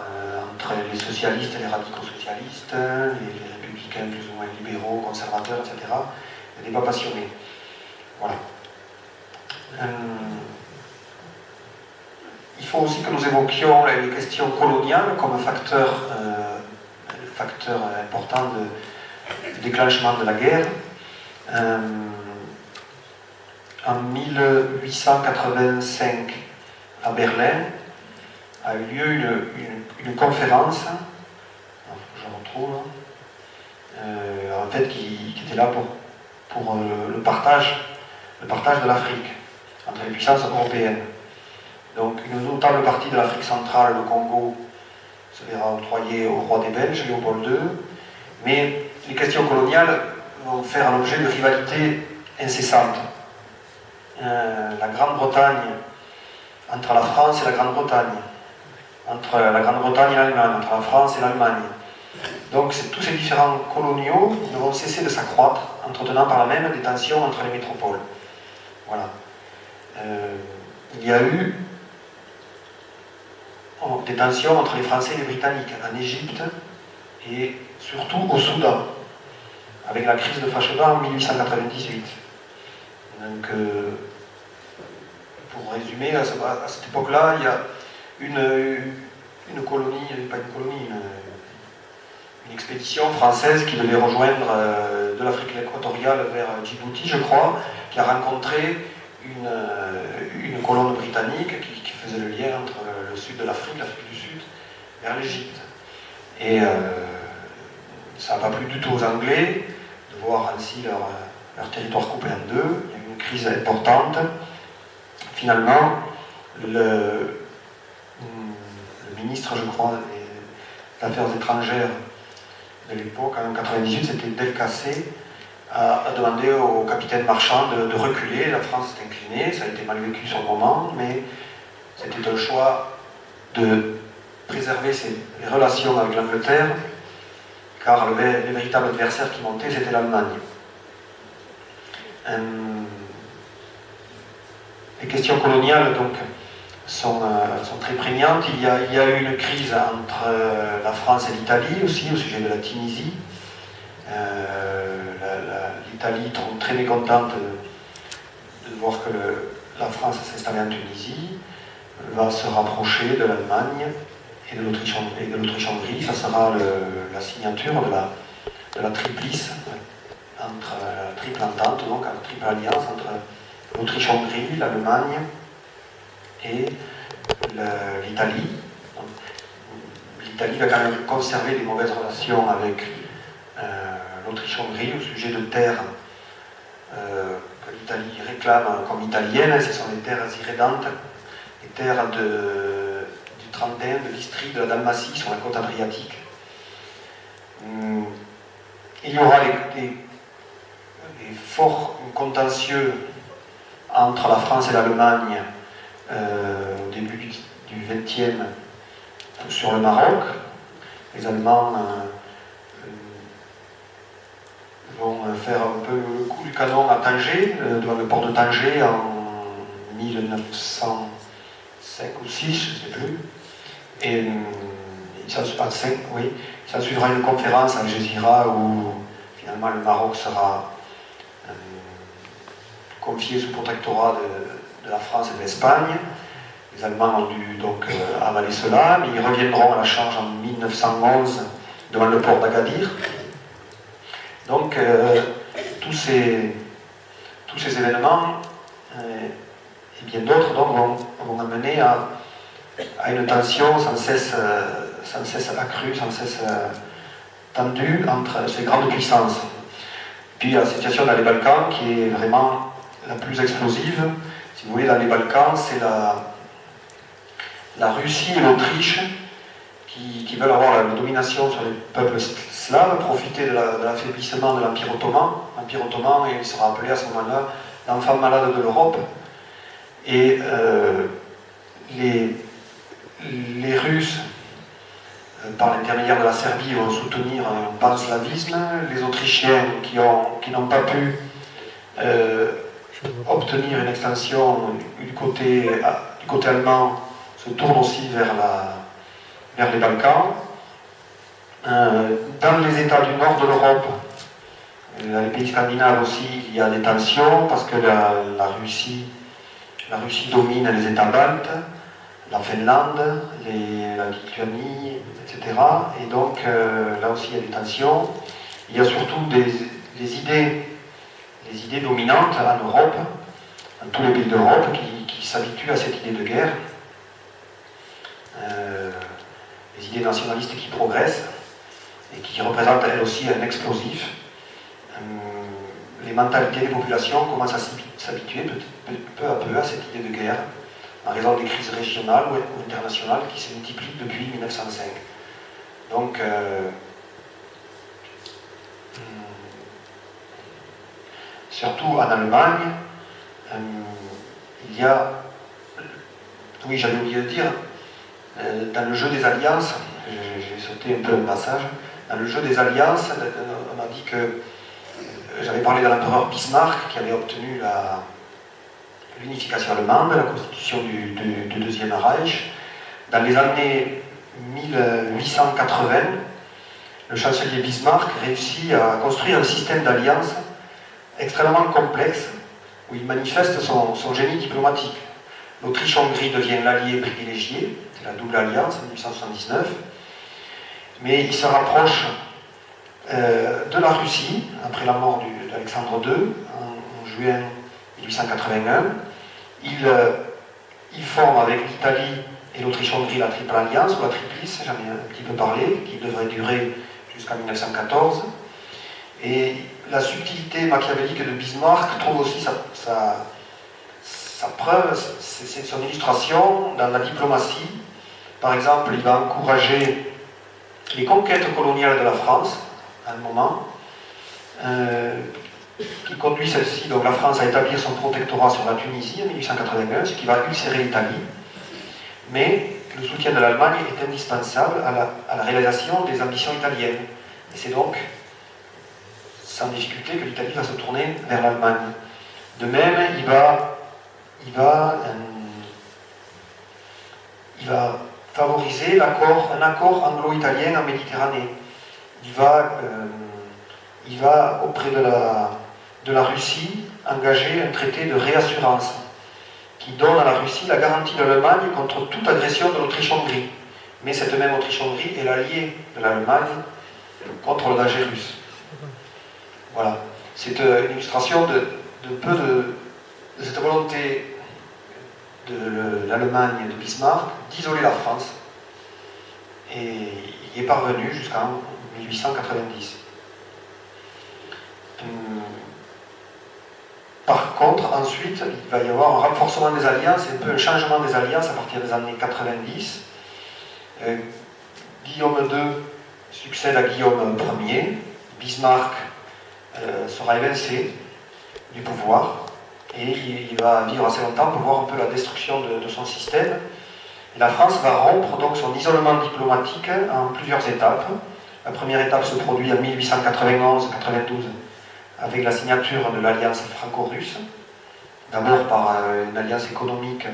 entre les socialistes et les radicaux socialistes, les républicains plus ou moins libéraux, conservateurs, etc. Des débats passionnés. Voilà. Il faut aussi que nous évoquions les questions coloniales comme facteur important de déclenchement de la guerre. En 1885, à Berlin, a eu lieu une conférence, je retrouve, en fait, qui était là pour le partage de l'Afrique entre les puissances européennes. Donc une notable partie de l'Afrique centrale, le Congo, se verra octroyée au roi des Belges, Léopold II, mais les questions coloniales vont faire l'objet de rivalités incessantes. La Grande-Bretagne, entre la France et la Grande-Bretagne, entre la Grande-Bretagne et l'Allemagne, entre la France et l'Allemagne. Donc tous ces différents coloniaux ne vont cesser de s'accroître, entretenant par là même des tensions entre les métropoles. Voilà. Il y a eu des tensions entre les Français et les Britanniques en Égypte et surtout au Soudan, avec la crise de Fashoda en 1898. Donc, pour résumer, à cette époque-là, il y a une colonie, pas une colonie, une expédition française qui devait rejoindre de l'Afrique équatoriale vers Djibouti, je crois, qui a rencontré une colonne britannique qui faisait le lien entre le sud de l'Afrique du Sud, vers l'Égypte. Et ça n'a pas plu du tout aux Anglais de voir ainsi leur territoire coupé en deux. Il y a eu une crise importante. Finalement, le ministre, je crois, des Affaires étrangères de l'époque, en 1998, c'était Delcassé, a demandé au capitaine Marchand de reculer. La France s'est inclinée, ça a été mal vécu sur le moment, mais c'était un choix de préserver les relations avec l'Angleterre, car le véritable adversaire qui montait, c'était l'Allemagne. Les questions coloniales donc, sont très prégnantes. Il y a eu une crise entre la France et l'Italie aussi, au sujet de la Tunisie. L'Italie, très mécontente de voir que la France s'installait en Tunisie, va se rapprocher de l'Allemagne et de l'Autriche-Hongrie. Ça sera la signature de la triplice, entre la triple entente, donc la triple alliance entre l'Autriche-Hongrie, l'Allemagne et l'Italie. L'Italie va quand même conserver des mauvaises relations avec l'Autriche-Hongrie au sujet de terres que l'Italie réclame comme italiennes. Ce sont des terres irrédentes, des terres du Trentin, de l'Istrie, de la Dalmatie sur la côte adriatique. Il y aura des forts contentieux entre la France et l'Allemagne au début du XXe sur le Maroc. Les Allemands vont faire un peu le coup du canon à Tanger, devant le port de Tanger en 1905 ou 6, je ne sais plus. Et il s'en suivra une conférence à Algésiras où finalement le Maroc sera confié sous protectorat de la France et de l'Espagne. Les Allemands ont dû donc avaler cela, mais ils reviendront à la charge en 1911 devant le port d'Agadir. Donc tous ces événements et bien d'autres vont amener à une tension sans cesse accrue, sans cesse tendue entre ces grandes puissances. Puis la situation dans les Balkans qui est vraiment la plus explosive. Si vous voulez, dans les Balkans, c'est la Russie et l'Autriche qui veulent avoir la domination sur les peuples slaves, profiter de l'affaiblissement de l'Empire ottoman. L'Empire ottoman, il sera appelé à ce moment-là l'enfant malade de l'Europe. Et les Russes par l'intermédiaire de la Serbie, vont soutenir un panslavisme. Les Autrichiens qui n'ont pas pu obtenir une extension du côté allemand se tournent aussi vers les Balkans. Dans les États du nord de l'Europe, dans les pays scandinaves aussi, il y a des tensions parce que la Russie domine les États baltes, la Finlande, la Lituanie, etc. Et donc là aussi il y a des tensions. Il y a surtout des idées dominantes en Europe, dans tous les pays d'Europe, qui s'habituent à cette idée de guerre. Les idées nationalistes qui progressent et qui représentent elles aussi un explosif. Les mentalités des populations commencent à s'habituer peu à peu à cette idée de guerre, en raison des crises régionales ou internationales qui se multiplient depuis 1905. Donc, surtout en Allemagne, il y a, oui j'avais oublié de dire, dans le jeu des alliances, j'ai sauté un peu le passage, dans le jeu des alliances, on a dit que j'avais parlé de l'empereur Bismarck qui avait obtenu l'unification allemande, la constitution du Deuxième Reich. Dans les années 1880, le chancelier Bismarck réussit à construire un système d'alliance extrêmement complexe où il manifeste son génie diplomatique. L'Autriche-Hongrie devient l'allié privilégié, c'est la double alliance en 1879, mais il se rapproche de la Russie, après la mort d'Alexandre II, en juin 1881. Il forme avec l'Italie et l'Autriche-Hongrie la Triple Alliance, ou la Triplice, j'en ai un petit peu parlé, qui devrait durer jusqu'en 1914. Et la subtilité machiavélique de Bismarck trouve aussi sa preuve, c'est son illustration dans la diplomatie. Par exemple, il va encourager les conquêtes coloniales de la France, à un moment, qui conduit celle-ci, donc la France, à établir son protectorat sur la Tunisie en 1881, ce qui va ulcérer l'Italie. Mais le soutien de l'Allemagne est indispensable à la réalisation des ambitions italiennes. Et c'est donc sans difficulté que l'Italie va se tourner vers l'Allemagne. De même, il va favoriser un accord anglo-italien en Méditerranée. Il va auprès de la Russie engager un traité de réassurance qui donne à la Russie la garantie de l'Allemagne contre toute agression de l'Autriche-Hongrie. Mais cette même Autriche-Hongrie est l'alliée de l'Allemagne contre le danger russe. Voilà. C'est une illustration de cette volonté de l'Allemagne de Bismarck d'isoler la France. Et il y est parvenu jusqu'en 1890. Par contre, ensuite, il va y avoir un renforcement des alliances, un peu un changement des alliances à partir des années 90. Guillaume II succède à Guillaume Ier. Bismarck sera évincé du pouvoir et il va vivre assez longtemps pour voir un peu la destruction de son système. Et la France va rompre donc son isolement diplomatique en plusieurs étapes. La première étape se produit en 1891-92 avec la signature de l'alliance franco-russe, d'abord par une alliance économique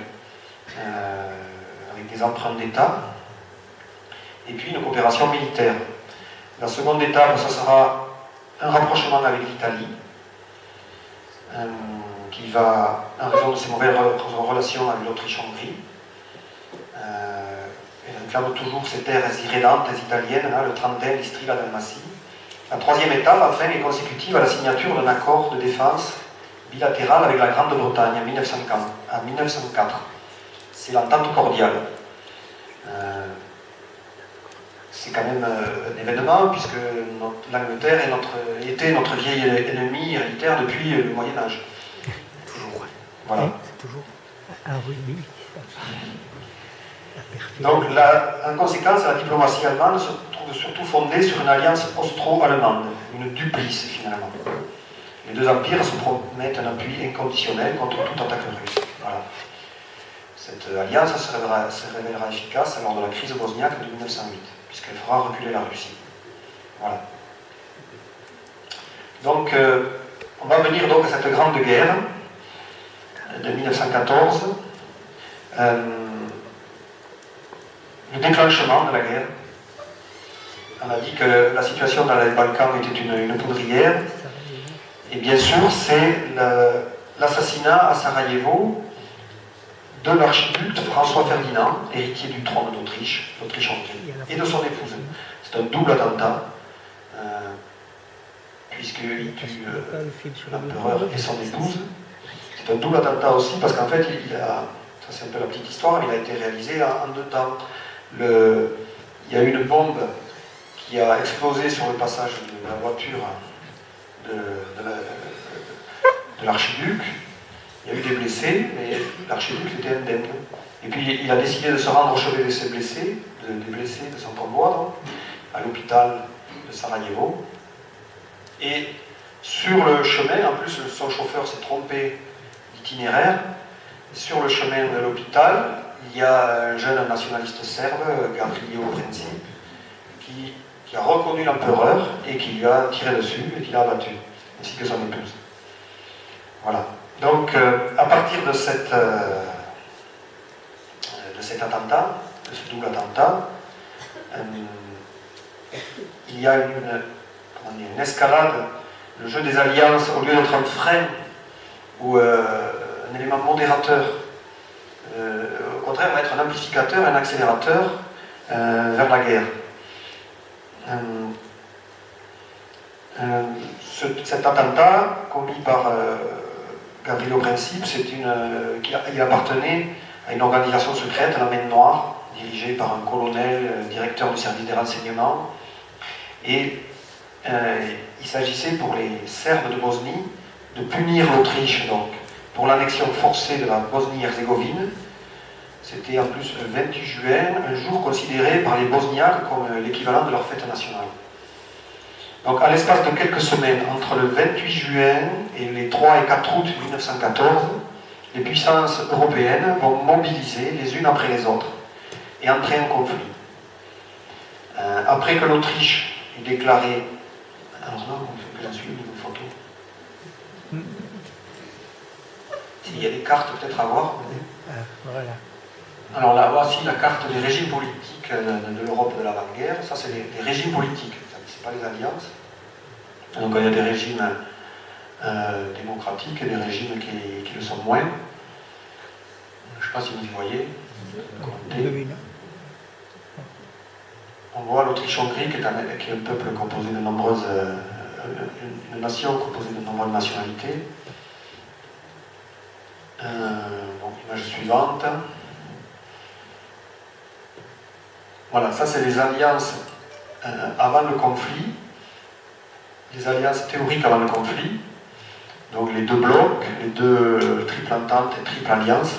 avec des emprunts d'État, et puis une coopération militaire. La seconde étape, ce sera un rapprochement avec l'Italie, qui va, en raison de ses mauvaises relations avec l'Autriche-Hongrie, elle réclame toujours ces terres irrédentes italiennes, le Trentin, l'Istrie, la Dalmatie. La troisième étape, enfin, est consécutive à la signature d'un accord de défense bilatéral avec la Grande-Bretagne en 1904. C'est l'entente cordiale. C'est quand même un événement, puisque l'Angleterre était notre vieil ennemi héréditaire depuis le Moyen-Âge. Voilà. C'est toujours. Ah oui, oui. Donc, en conséquence, la diplomatie allemande se trouve surtout fondée sur une alliance austro-allemande, une duplice finalement. Les deux empires se promettent un appui inconditionnel contre toute attaque russe. Voilà. Cette alliance se révélera efficace lors de la crise bosniaque de 1908, puisqu'elle fera reculer la Russie. Voilà. Donc, on va venir donc à cette grande guerre de 1914, le déclenchement de la guerre. On a dit que la situation dans les Balkans était une poudrière, et bien sûr, c'est l'assassinat à Sarajevo de l'archiduc François Ferdinand, héritier du trône d'Autriche, l'Autriche-Hongrie, et de son épouse. C'est un double attentat, puisqu'il tue l'empereur et son épouse. C'est un double attentat aussi, parce qu'en fait, ça c'est un peu la petite histoire, il a été réalisé en 2 temps. Il y a eu une bombe qui a explosé sur le passage de la voiture de l'archiduc. Il y a eu des blessés, mais l'archiduc était indemne. Et puis il a décidé de se rendre au chevet de ses blessés, des blessés de son convoi, donc, à l'hôpital de Sarajevo. Et sur le chemin, en plus son chauffeur s'est trompé d'itinéraire, sur le chemin de l'hôpital, il y a un jeune nationaliste serbe, Gavrilo Princip, qui a reconnu l'empereur et qui lui a tiré dessus et qui l'a abattu, ainsi que son épouse. Voilà. Donc, à partir de cet attentat, de ce double attentat, il y a une escalade, le jeu des alliances, au lieu d'être un frein ou un élément modérateur, au contraire, va être un amplificateur, un accélérateur vers la guerre. Cet attentat commis par Gavrilo Princip, il appartenait à une organisation secrète, la Main Noire, dirigée par un colonel, directeur du service des renseignements. Et il s'agissait pour les Serbes de Bosnie de punir l'Autriche donc pour l'annexion forcée de la Bosnie-Herzégovine. C'était en plus le 28 juin, un jour considéré par les Bosniaques comme l'équivalent de leur fête nationale. Donc à l'espace de quelques semaines, entre le 28 juin et les 3 et 4 août 1914, les puissances européennes vont mobiliser les unes après les autres et entrer en conflit. Après que l'Autriche ait déclaré... Alors non, j'en suis une photo. S'il y a des cartes peut-être à voir. Voilà. Alors là, voici la carte des régimes politiques de l'Europe de l'avant-guerre. Ça, c'est les régimes politiques, c'est pas les alliances. Donc il y a des régimes démocratiques et des régimes qui le sont moins. Je ne sais pas si vous y voyez. On voit l'Autriche-Hongrie qui est un peuple composé de nombreuses... une nation composée de nombreuses nationalités. Donc l'image suivante. Voilà, ça c'est les alliances avant le conflit, les alliances théoriques avant le conflit, donc les 2 blocs, les 2 triple ententes et triple alliances.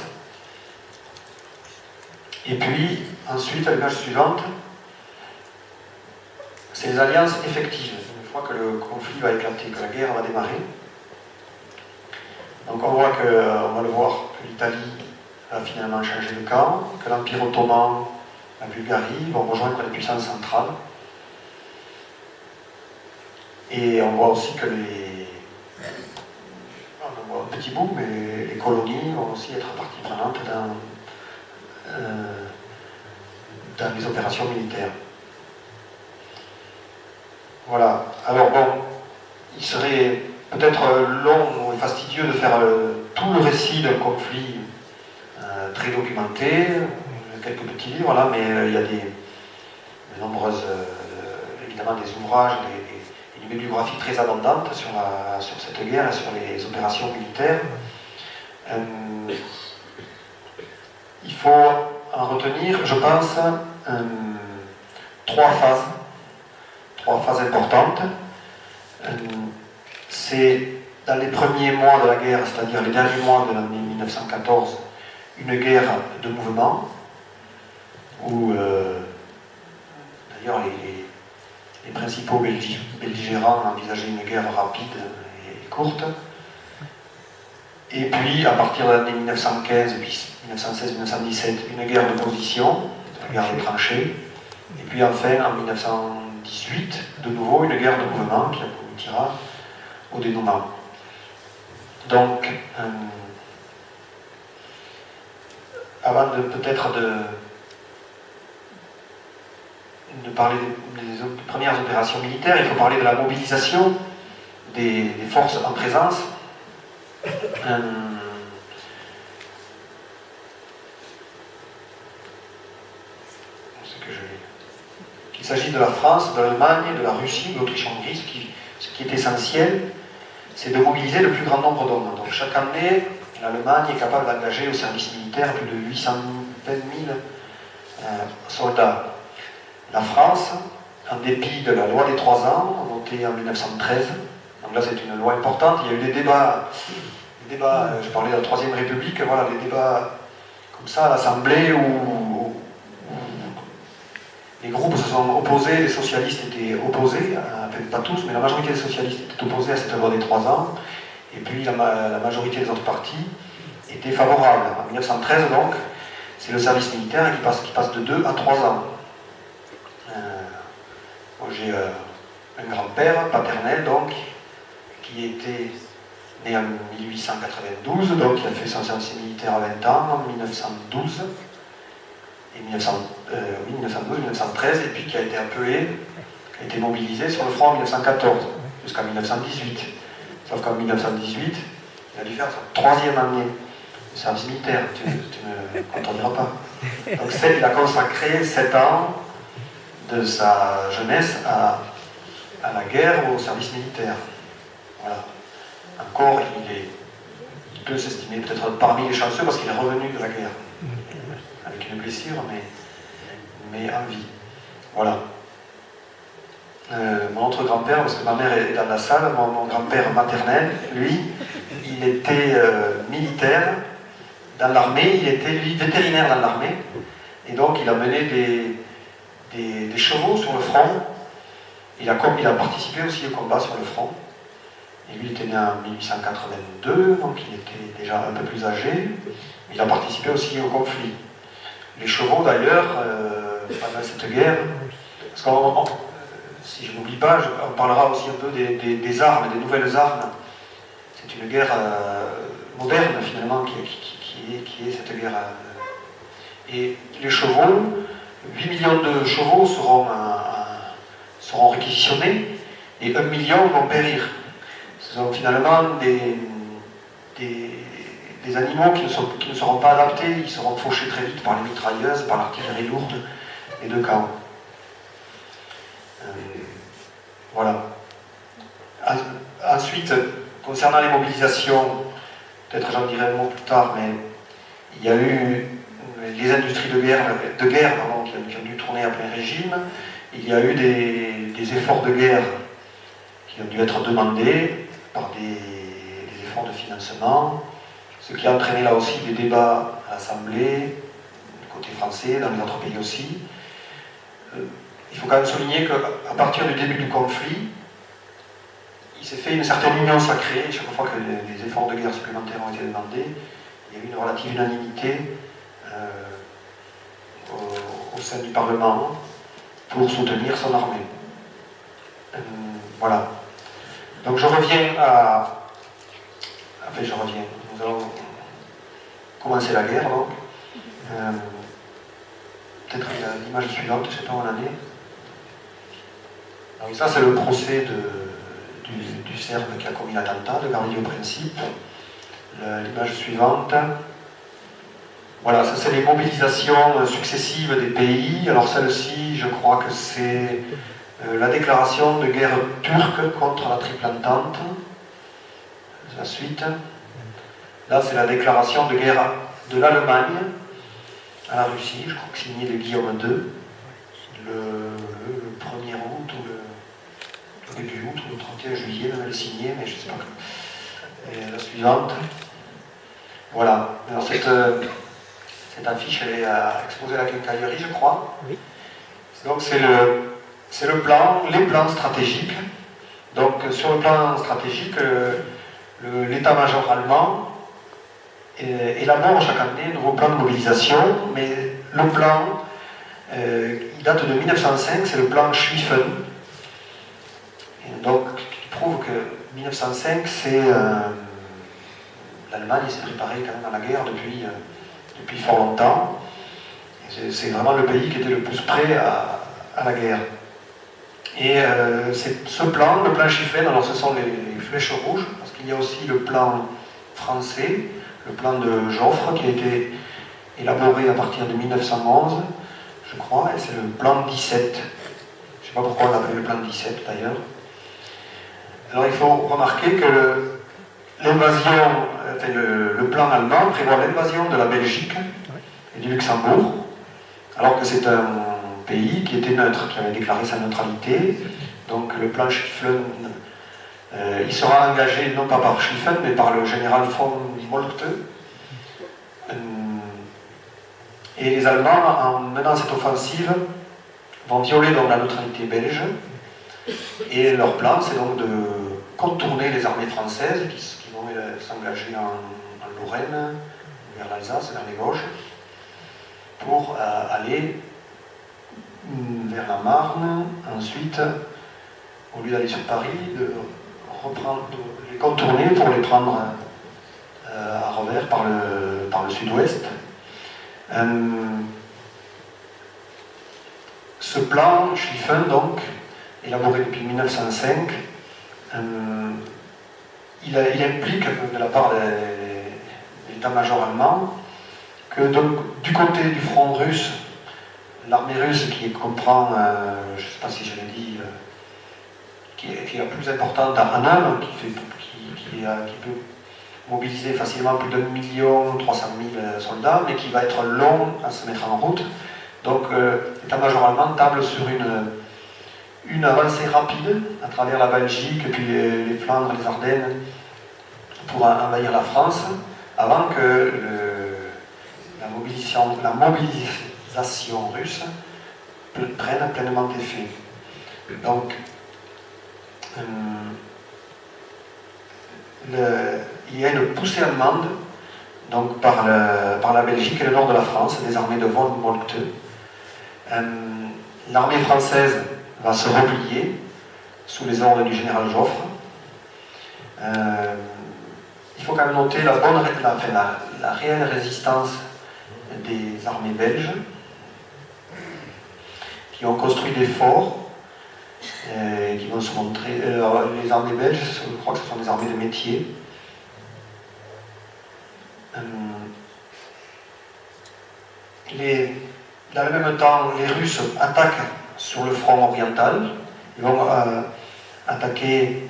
Et puis, ensuite, à l'image suivante, c'est les alliances effectives, une fois que le conflit va éclater, que la guerre va démarrer. Donc on voit on va le voir, que l'Italie a finalement changé de camp, que l'Empire ottoman, la Bulgarie vont rejoindre les puissances centrales. Et on voit aussi que on voit un petit bout, mais les colonies vont aussi être partie prenante dans les opérations militaires. Voilà. Alors bon, il serait peut-être long et fastidieux de faire tout le récit d'un conflit très documenté, quelques petits livres là, mais il y a de nombreuses, évidemment des ouvrages, une bibliographie très abondante sur cette guerre, sur les opérations militaires. Il faut en retenir, je pense, 3 phases importantes. C'est dans les premiers mois de la guerre, c'est-à-dire les derniers mois de l'année 1914, une guerre de mouvement, où d'ailleurs les principaux belligérants envisageaient une guerre rapide et courte. Et puis, à partir de l'année 1915, puis 1916-1917, une guerre de position, la guerre des tranchées, Et puis enfin, en 1918, de nouveau, une guerre de mouvement qui aboutira au dénouement. Donc, avant de peut-être de parler des premières opérations militaires, il faut parler de la mobilisation des forces en présence. Il s'agit de la France, de l'Allemagne, de la Russie, de l'Autriche-Hongrie. Ce qui est essentiel, c'est de mobiliser le plus grand nombre d'hommes. Donc chaque année, l'Allemagne est capable d'engager au service militaire plus de 820 000 soldats. La France, en dépit de la loi des 3 ans, votée en 1913, donc là c'est une loi importante, il y a eu des débats, je parlais de la Troisième République, voilà, des débats comme ça à l'Assemblée où les groupes se sont opposés, les socialistes étaient opposés, enfin, pas tous, mais la majorité des socialistes étaient opposés à cette loi des 3 ans, et puis la majorité des autres partis étaient favorables. En 1913, donc, c'est le service militaire qui passe de 2 à 3 ans. Moi, j'ai un grand-père paternel, donc, qui était né en 1892, donc il a fait son service militaire à 20 ans, en 1912. Et 1912-1913, et puis qui a été appelé, qui a été mobilisé sur le front en 1914, jusqu'en 1918. Sauf qu'en 1918, il a dû faire sa 3e année de service militaire, tu ne contrediras pas. Donc il a consacré 7 ans de sa jeunesse à la guerre ou au service militaire. Voilà. Encore, il peut s'estimer peut-être parmi les chanceux parce qu'il est revenu de la guerre. Avec une blessure, mais en vie. Voilà. Mon autre grand-père, parce que ma mère est dans la salle, mon grand-père maternel, lui, il était militaire dans l'armée, il était lui vétérinaire dans l'armée, et donc il a mené des chevaux sur le front. Il a participé aussi au combat sur le front. Et lui, il était né en 1882, donc il était déjà un peu plus âgé. Il a participé aussi au conflit. Les chevaux, d'ailleurs, pendant cette guerre, parce que si je n'oublie pas, on parlera aussi un peu des armes, des nouvelles armes. C'est une guerre moderne, finalement, qui est cette guerre. Et les chevaux, 8 millions de chevaux seront réquisitionnés, et 1 million vont périr. Ce sont finalement des animaux qui ne seront pas adaptés, ils seront fauchés très vite par les mitrailleuses, par l'artillerie lourde des 2 camps. Voilà. Ensuite, concernant les mobilisations, peut-être j'en dirai un mot plus tard, mais il y a eu les industries de guerre qui ont dû tourner à plein régime. Il y a eu des efforts de guerre qui ont dû être demandés par des efforts de financement, ce qui a entraîné là aussi des débats à l'Assemblée, du côté français, dans les autres pays aussi. Il faut quand même souligner qu'à partir du début du conflit, il s'est fait une certaine union sacrée. Chaque fois que les efforts de guerre supplémentaires ont été demandés, il y a eu une relative unanimité au sein du Parlement pour soutenir son armée. Voilà. Donc je reviens à... Enfin, nous allons commencer la guerre, donc. Peut-être l'image suivante, je ne sais pas où on en est. Donc ça, c'est le procès du Serbe qui a commis l'attentat, de Garlio Principe. L'image suivante. Voilà, ça c'est les mobilisations successives des pays. Alors celle-ci, je crois que c'est la déclaration de guerre turque contre la Triple Entente. La suite. Là, c'est la déclaration de guerre de l'Allemagne à la Russie, je crois que signé de Guillaume II, le 1er août ou le début août ou le 31 juillet, même elle est signée, mais je ne sais pas. Et la suivante. Voilà. Alors cette affiche, elle est exposée à la quincaillerie, je crois. Oui. Donc c'est le plan, les plans stratégiques. Donc sur le plan stratégique, l'état-major allemand élabore chaque année un nouveau plan de mobilisation, mais le plan il date de 1905, c'est le plan Schlieffen. Et donc, qui prouve que 1905, c'est l'Allemagne s'est préparée quand même à la guerre depuis fort longtemps. C'est vraiment le pays qui était le plus prêt à la guerre. Et c'est ce plan, le plan Schlieffen, alors ce sont les flèches rouges, parce qu'il y a aussi le plan français, le plan de Joffre, qui a été élaboré à partir de 1911, je crois, et c'est le plan 17. Je ne sais pas pourquoi on l'appelle le plan 17 d'ailleurs. Alors il faut remarquer que l'invasion, enfin, le plan allemand prévoit l'invasion de la Belgique et du Luxembourg, alors que c'est un pays qui était neutre, qui avait déclaré sa neutralité. Donc le plan Schlieffen, il sera engagé non pas par Schlieffen, mais par le général von Moltke. Et les Allemands, en menant cette offensive, vont violer donc la neutralité belge. Et leur plan, c'est donc de contourner les armées françaises qui vont s'engager en Lorraine, vers l'Alsace, vers les Vosges, pour aller vers la Marne, ensuite, au lieu d'aller sur Paris, de les contourner pour les prendre à revers par le sud-ouest. Ce plan, Schlieffen, donc, élaboré depuis 1905, il implique, de la part de l'état-major allemand, que donc, du côté du front russe, l'armée russe qui comprend, je ne sais pas si je l'ai dit, qui est la plus importante à Hanau, qui peut mobiliser facilement plus de 1 300 000 soldats, mais qui va être long à se mettre en route. Donc l'état-major allemand table sur une avancée rapide à travers la Belgique et puis les Flandres, les Ardennes, pour envahir la France, avant que la mobilisation russe prenne pleinement effet. Donc, il y a une poussée allemande donc par la Belgique et le nord de la France, des armées de von Moltke. L'armée française va se replier sous les ordres du général Joffre. Il faut quand même noter la réelle résistance des armées belges qui ont construit des forts qui vont se montrer. Les armées belges, je crois que ce sont des armées de métier. Dans le même temps, les Russes attaquent sur le front oriental. Ils vont attaquer,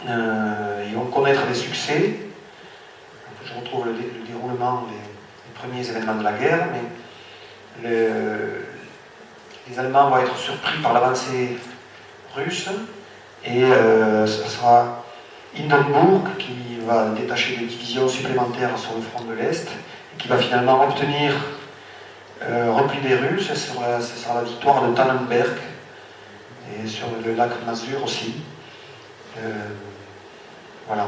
ils vont connaître des succès. Je retrouve le déroulement des premiers événements de la guerre, mais les Allemands vont être surpris par l'avancée russe et ce sera Hindenburg qui va détacher des divisions supplémentaires sur le front de l'Est et qui va finalement obtenir repli des Russes. Ce sera la victoire de Tannenberg et sur le lac Mazur aussi. Voilà.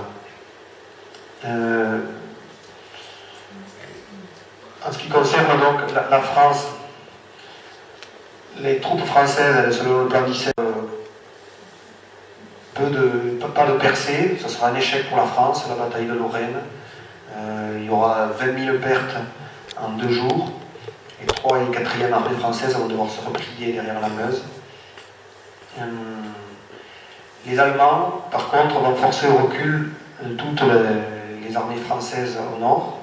En ce qui concerne donc la France, les troupes françaises, selon le plan 17, pas de percée, ce sera un échec pour la France, la bataille de Lorraine. Il y aura 20 000 pertes en 2 jours, et 3 et 4e armées françaises vont devoir se replier derrière la Meuse. Les Allemands, par contre, vont forcer au recul toutes les armées françaises au nord.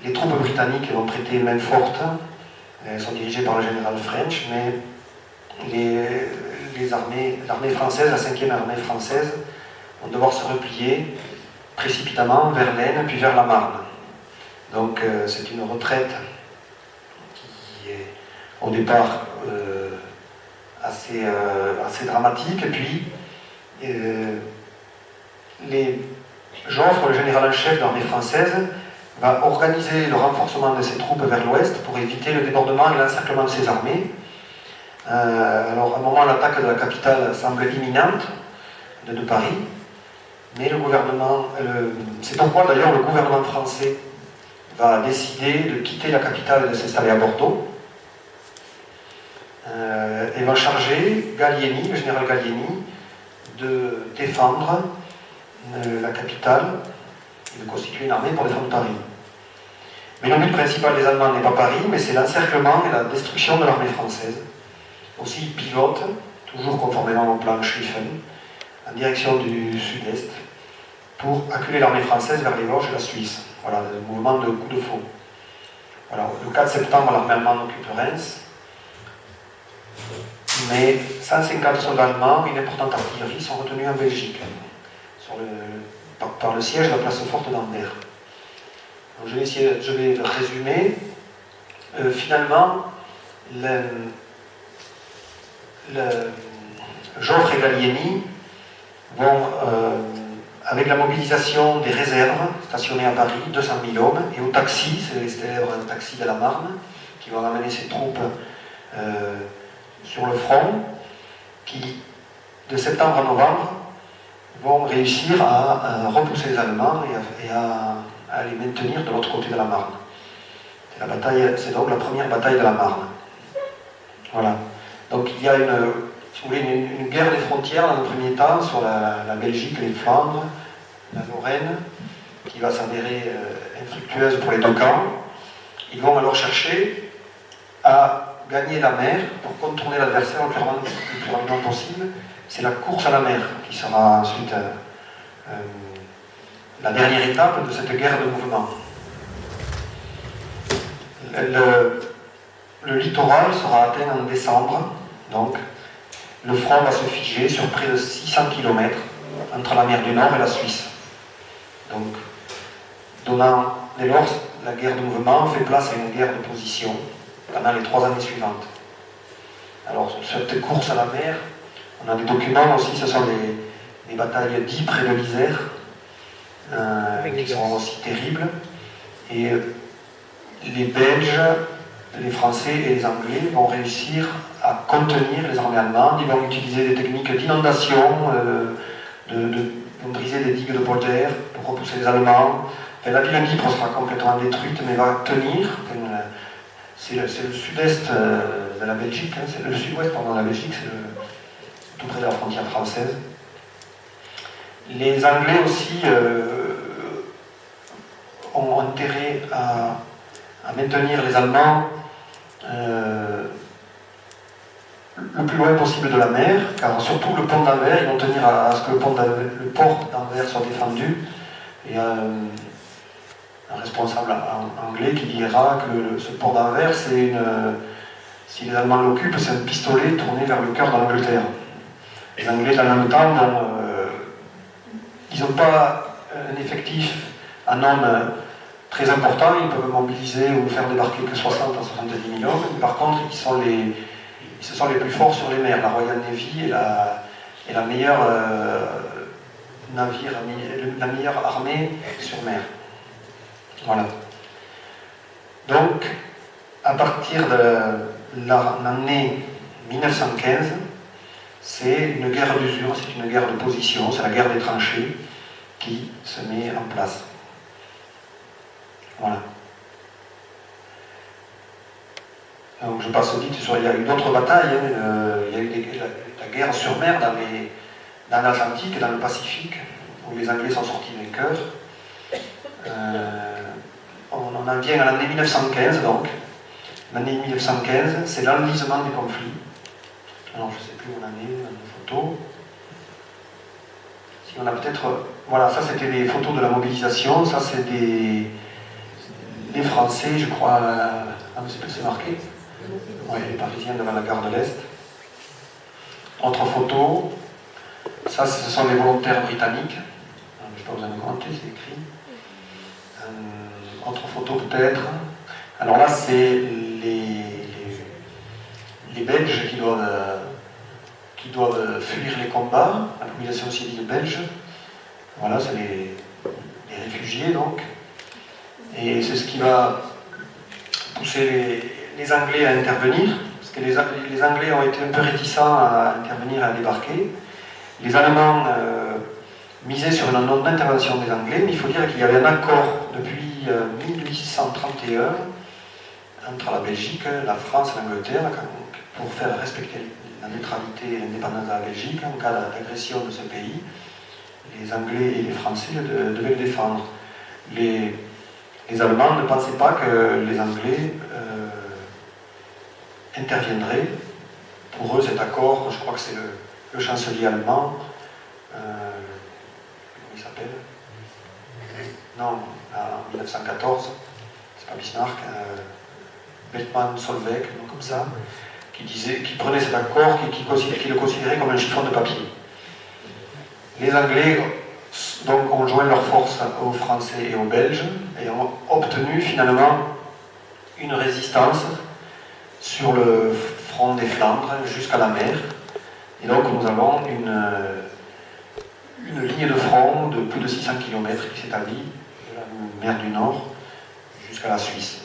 Les troupes britanniques vont prêter main forte, elles sont dirigées par le général French, mais l'armée française, la 5e armée française, vont devoir se replier précipitamment vers l'Aisne puis vers la Marne. Donc c'est une retraite qui est au départ assez dramatique, et puis Joffre, le général en chef de l'armée française, va organiser le renforcement de ses troupes vers l'ouest pour éviter le débordement et l'encerclement de ses armées. Alors à un moment, l'attaque de la capitale semble imminente, de Paris, mais le gouvernement, c'est pourquoi d'ailleurs le gouvernement français va décider de quitter la capitale et de s'installer à Bordeaux. Et va charger Gallieni, le général Gallieni, de défendre la capitale et de constituer une armée pour défendre Paris. Mais le but principal des Allemands n'est pas Paris, mais c'est l'encerclement et la destruction de l'armée française. Aussi, ils pivotent, toujours conformément au plan Schlieffen, en direction du sud-est, pour acculer l'armée française vers les Vosges et la Suisse. Voilà, le mouvement de coup de faux. Voilà, le 4 septembre, l'armée allemande occupe Reims, mais 150 soldats allemands et une importante artillerie sont retenus en Belgique, par le siège de la place forte d'Anvers. Donc je vais résumer. Finalement, Joffre et Gallieni vont, avec la mobilisation des réserves stationnées à Paris, 200 000 hommes, et au taxi, c'est les célèbres taxis de la Marne, qui vont ramener ces troupes sur le front, qui, de septembre à novembre, vont réussir à repousser les Allemands et à les maintenir de l'autre côté de la Marne. C'est donc la première bataille de la Marne. Voilà. Donc il y a une guerre des frontières dans le premier temps sur la Belgique, les Flandres, la Lorraine, qui va s'avérer infructueuse pour les deux camps. Ils vont alors chercher à gagner la mer pour contourner l'adversaire le plus rapidement possible. C'est la course à la mer qui sera ensuite la dernière étape de cette guerre de mouvement. Le littoral sera atteint en décembre, donc le front va se figer sur près de 600 km entre la mer du Nord et la Suisse. Donc, dès lors, la guerre de mouvement fait place à une guerre de position pendant les 3 années suivantes. Alors, cette course à la mer, on a des documents aussi, ce sont les batailles d'Ypres et de l'Isère, qui sont aussi terribles. Et les Belges, les Français et les Anglais vont réussir à contenir les armées allemandes. Ils vont utiliser des techniques d'inondation, vont briser des digues de polder pour repousser les Allemands. Enfin, la ville d'Ypres sera complètement détruite, mais va tenir. C'est le sud-est de la Belgique, hein, c'est le sud-ouest de la Belgique, c'est tout près de la frontière française. Les Anglais aussi ont intérêt à maintenir les Allemands le plus loin possible de la mer, car surtout le pont d'Anvers, ils vont tenir à ce que le port d'Anvers soit défendu. Et un responsable anglais qui dira que ce port d'Anvers, si les Allemands l'occupent, c'est un pistolet tourné vers le cœur de l'Angleterre. Les Anglais, dans le même temps, ils n'ont pas un effectif en hommes très important, ils peuvent mobiliser ou faire débarquer que 60 à 70 000 hommes, mais par contre, ce sont les plus forts sur les mers. La Royal Navy est la meilleure la meilleure armée sur mer. Voilà. Donc, à partir de l'année 1915, c'est une guerre d'usure, c'est une guerre de position, c'est la guerre des tranchées qui se met en place. Voilà. Donc je passe vite sur. Il y a eu d'autres batailles, il y a eu la guerre sur mer dans l'Atlantique et dans le Pacifique, où les Anglais sont sortis vainqueurs. On en vient à l'année 1915, donc. L'année 1915, c'est l'enlisement des conflits. Alors je ne sais plus où on en est, dans les photos. Si on a peut-être. Voilà, ça c'était des photos de la mobilisation, ça c'est des Français, je crois. Ah, je sais pas si c'est marqué. Oui, les Parisiens devant la gare de l'Est. Autre photo, ça ce sont les volontaires britanniques. Je ne vais pas vous en commenter, c'est écrit. Autre photo peut-être. Alors là, c'est les Belges qui doivent fuir les combats, la population civile belge. Voilà, c'est les réfugiés donc. Et c'est ce qui va pousser les Anglais à intervenir, parce que les Anglais ont été un peu réticents à intervenir, à débarquer. Les Allemands misait sur une non-intervention des Anglais, mais il faut dire qu'il y avait un accord depuis 1831 entre la Belgique, la France et l'Angleterre pour faire respecter la neutralité et l'indépendance de la Belgique en cas d'agression de ce pays. Les Anglais et les Français devaient le défendre. Les Allemands ne pensaient pas que les Anglais interviendraient. Pour eux, cet accord, je crois que c'est le chancelier allemand, comment il s'appelle? Non, en 1914, c'est pas Bismarck, Bethmann Solveig, comme ça, qui prenait cet accord, qui le considérait comme un chiffon de papier. Les Anglais donc, ont joint leurs forces aux Français et aux Belges et ont obtenu finalement une résistance sur le front des Flandres jusqu'à la mer. Et donc nous avons une ligne de front de plus de 600 km qui s'établit de la mer du Nord jusqu'à la Suisse.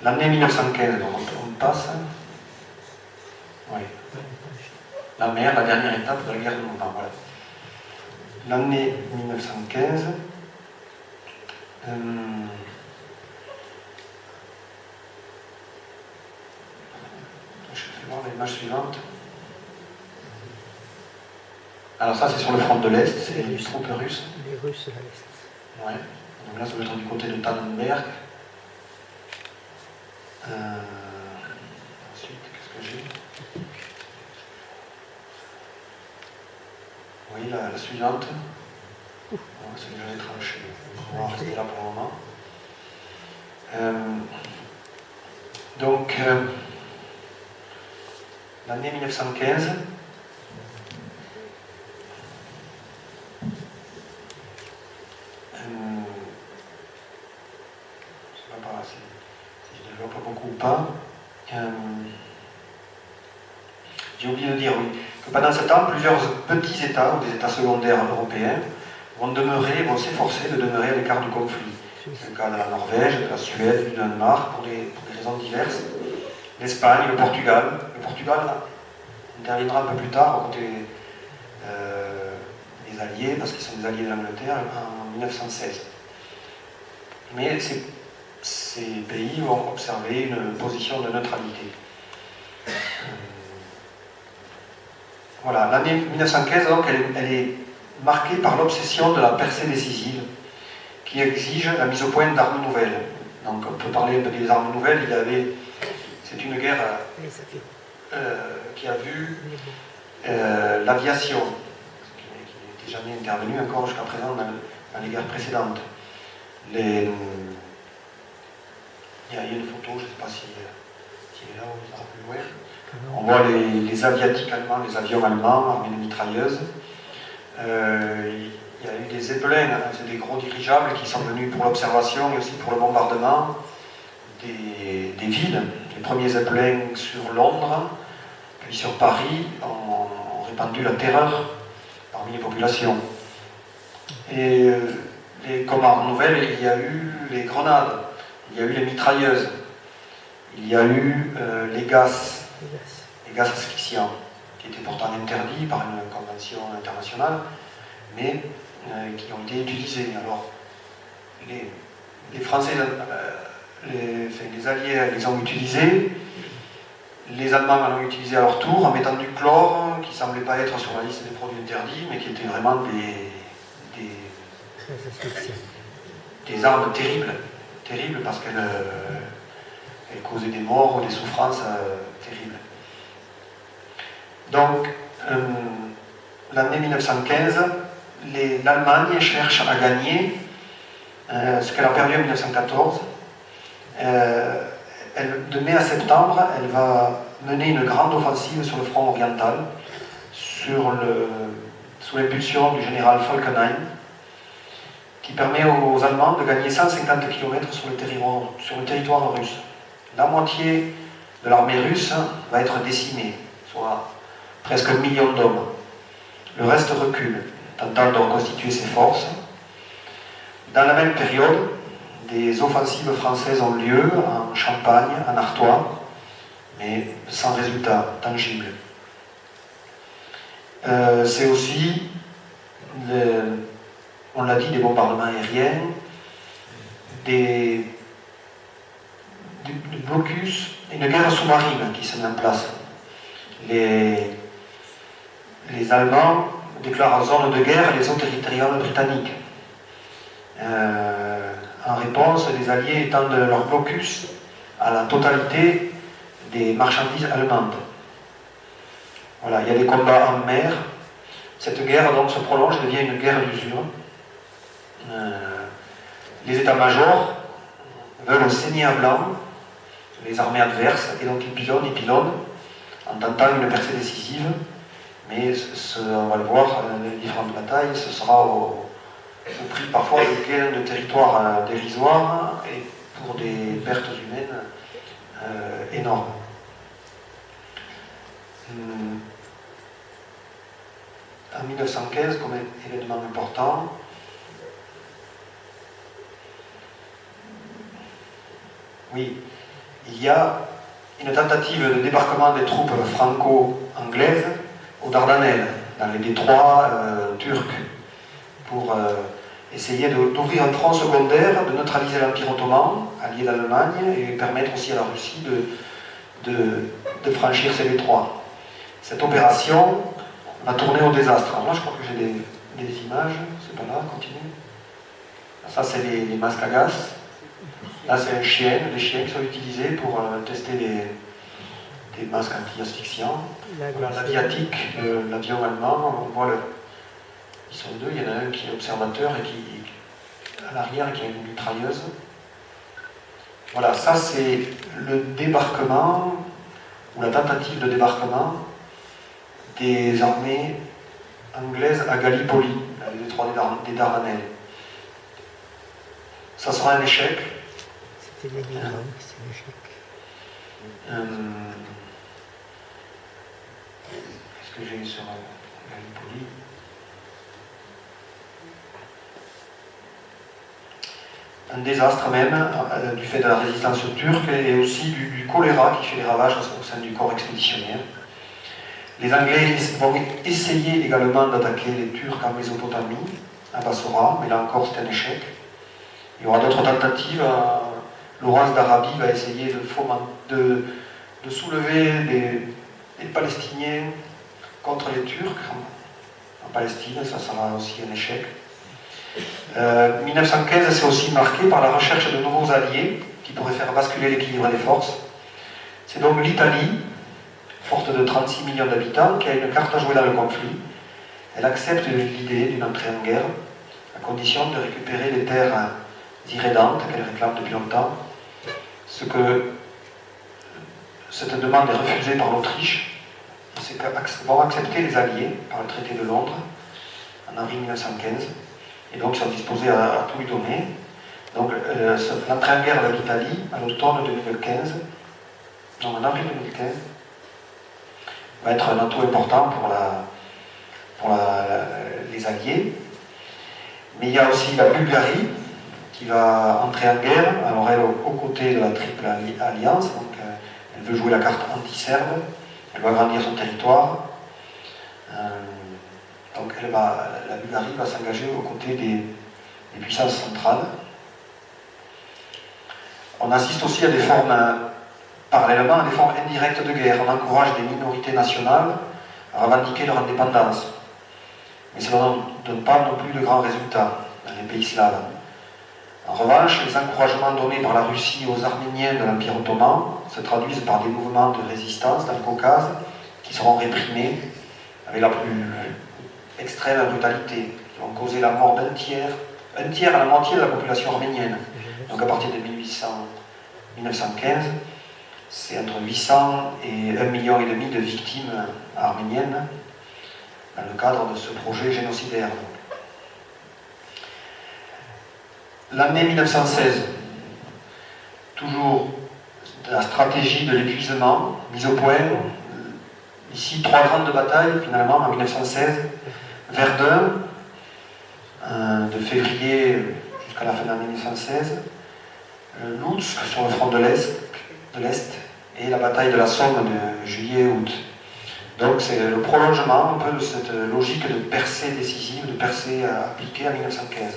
L'année 1915, donc on passe. Oui. La mer, la dernière étape de la guerre de Montand. Voilà. L'année 1915. Je vais voir l'image suivante. Alors ça c'est sur le front de l'Est, c'est les troupes russes. Les Russes à l'Est. Ouais. Donc là ça doit être du côté de Tannenberg. Ensuite, qu'est-ce que j'ai? Oui, la suivante. Bon, c'est déjà les tranchées. On va rester là pour le moment. Donc, l'année 1915. Je ne sais pas si je développe beaucoup ou pas. J'ai oublié de dire, oui, que pendant ce temps, plusieurs petits États, ou des États secondaires européens, vont s'efforcer de demeurer à l'écart du conflit. C'est le cas de la Norvège, de la Suède, du Danemark, pour des raisons diverses. L'Espagne, le Portugal. Le Portugal interviendra un peu plus tard aux côtés des Alliés, parce qu'ils sont des alliés de l'Angleterre, en 1916. Mais ces pays vont observer une position de neutralité. Voilà, l'année 1915, donc, elle est marquée par l'obsession de la percée décisive, qui exige la mise au point d'armes nouvelles. Donc, on peut parler un peu des armes nouvelles. C'est une guerre qui a vu l'aviation, qui n'était jamais intervenue encore jusqu'à présent dans les guerres précédentes. Il y a une photo, je ne sais pas si elle est là ou ça plus loin. On voit les aviatiques allemands, les avions allemands armés de mitrailleuses. Il y a eu des Zeppelin, c'est des gros dirigeables qui sont venus pour l'observation et aussi pour le bombardement des villes. Les premiers Zeppelin sur Londres, puis sur Paris, ont répandu la terreur parmi les populations. Et comme arme nouvelle, il y a eu les grenades, il y a eu les mitrailleuses, il y a eu les gaz asphyxiants, qui étaient pourtant interdits par une convention internationale, mais qui ont été utilisés. Alors, les Français, les Alliés les ont utilisés, les Allemands en ont utilisé à leur tour en mettant du chlore, qui ne semblait pas être sur la liste des produits interdits, mais qui étaient vraiment des armes terribles parce qu'elles causaient des morts ou des souffrances terribles. Donc, l'année 1915, l'Allemagne cherche à gagner ce qu'elle a perdu en 1914. De mai à septembre, elle va mener une grande offensive sur le front oriental, sous l'impulsion du général Falkenhayn, qui permet aux Allemands de gagner 150 km sur le territoire russe. La moitié de l'armée russe va être décimée, soit presque 1 million d'hommes. Le reste recule, tentant de reconstituer ses forces. Dans la même période, des offensives françaises ont lieu en Champagne, en Artois, mais sans résultat tangible. C'est aussi on l'a dit, des bombardements aériens, des blocus, une guerre sous-marine qui se met en place. Les Allemands déclarent en zone de guerre les eaux territoriales britanniques. En réponse, les Alliés étendent leur blocus à la totalité des marchandises allemandes. Voilà, il y a des combats en mer. Cette guerre donc se prolonge et devient une guerre d'usure. Les états-majors veulent saigner à blanc les armées adverses et donc ils pilonnent en tentant une percée décisive. Mais on va le voir, les différentes batailles, ce sera au prix parfois de gains de territoire dérisoires et pour des pertes humaines énormes. En 1915, comme événement important, oui, il y a une tentative de débarquement des troupes franco-anglaises aux Dardanelles, dans les détroits turcs, pour essayer d'ouvrir un front secondaire, de neutraliser l'Empire ottoman, allié d'Allemagne, et permettre aussi à la Russie de franchir ces détroits. Cette opération va tourner au désastre. Alors moi je crois que j'ai des images, c'est pas là, continue. Ça c'est les masques à gaz. Là c'est des chiens qui sont utilisés pour tester des masques anti-asphyxiants. Voilà, l'aviatique, l'avion allemand, on voit ils sont deux, il y en a un qui est observateur et qui à l'arrière qui a une mitrailleuse. Voilà, ça c'est le débarquement, ou la tentative de débarquement des armées anglaises à Gallipoli, dans les détroits des Dardanelles. Ça sera un échec. C'était l'énigme, c'est l'échec. Qu'est-ce que j'ai sur Gallipoli? Un désastre même, du fait de la résistance turque et aussi du choléra qui fait des ravages au sein du corps expéditionnaire. Les Anglais vont essayer également d'attaquer les Turcs en Mésopotamie, à Bassora, mais là encore c'est un échec. Il y aura d'autres tentatives. Laurence d'Arabie va essayer de soulever les Palestiniens contre les Turcs en Palestine, ça sera aussi un échec. 1915, c'est aussi marqué par la recherche de nouveaux alliés qui pourraient faire basculer l'équilibre des forces. C'est donc l'Italie, forte de 36 millions d'habitants, qui a une carte à jouer dans le conflit. Elle accepte l'idée d'une entrée en guerre, à condition de récupérer les terres irrédentes qu'elle réclame depuis longtemps. Cette demande est refusée par l'Autriche, c'est vont accepter les Alliés par le traité de Londres en avril 1915. Et donc ils sont disposés à tout lui donner. Donc l'entrée en guerre de l'Italie à l'automne 2015, non en avril 2015, va être un atout important pour les Alliés. Mais il y a aussi la Bulgarie qui va entrer en guerre, alors elle aux côtés de la Triple Alliance, donc elle veut jouer la carte anti-serbe, elle va agrandir son territoire. Donc la Bulgarie va s'engager aux côtés des puissances centrales. On assiste aussi à des formes, parallèlement à des formes indirectes de guerre. On encourage des minorités nationales à revendiquer leur indépendance. Mais cela ne donne pas non plus de grands résultats dans les pays slaves. En revanche, les encouragements donnés par la Russie aux Arméniens de l'Empire ottoman se traduisent par des mouvements de résistance dans le Caucase qui seront réprimés avec la plus extrême brutalité, qui vont causer la mort d'un tiers à la moitié de la population arménienne. Donc à partir de 1915, c'est entre 800 et 1,5 million de victimes arméniennes dans le cadre de ce projet génocidaire. L'année 1916, toujours la stratégie de l'épuisement mise au point. Ici, 3 grandes batailles finalement en 1916. Verdun, de février jusqu'à la fin de l'année 1916. Lutsk sur le front de l'Est et la bataille de la Somme de juillet-août. Donc c'est le prolongement un peu de cette logique de percée décisive, de percée appliquée en 1915.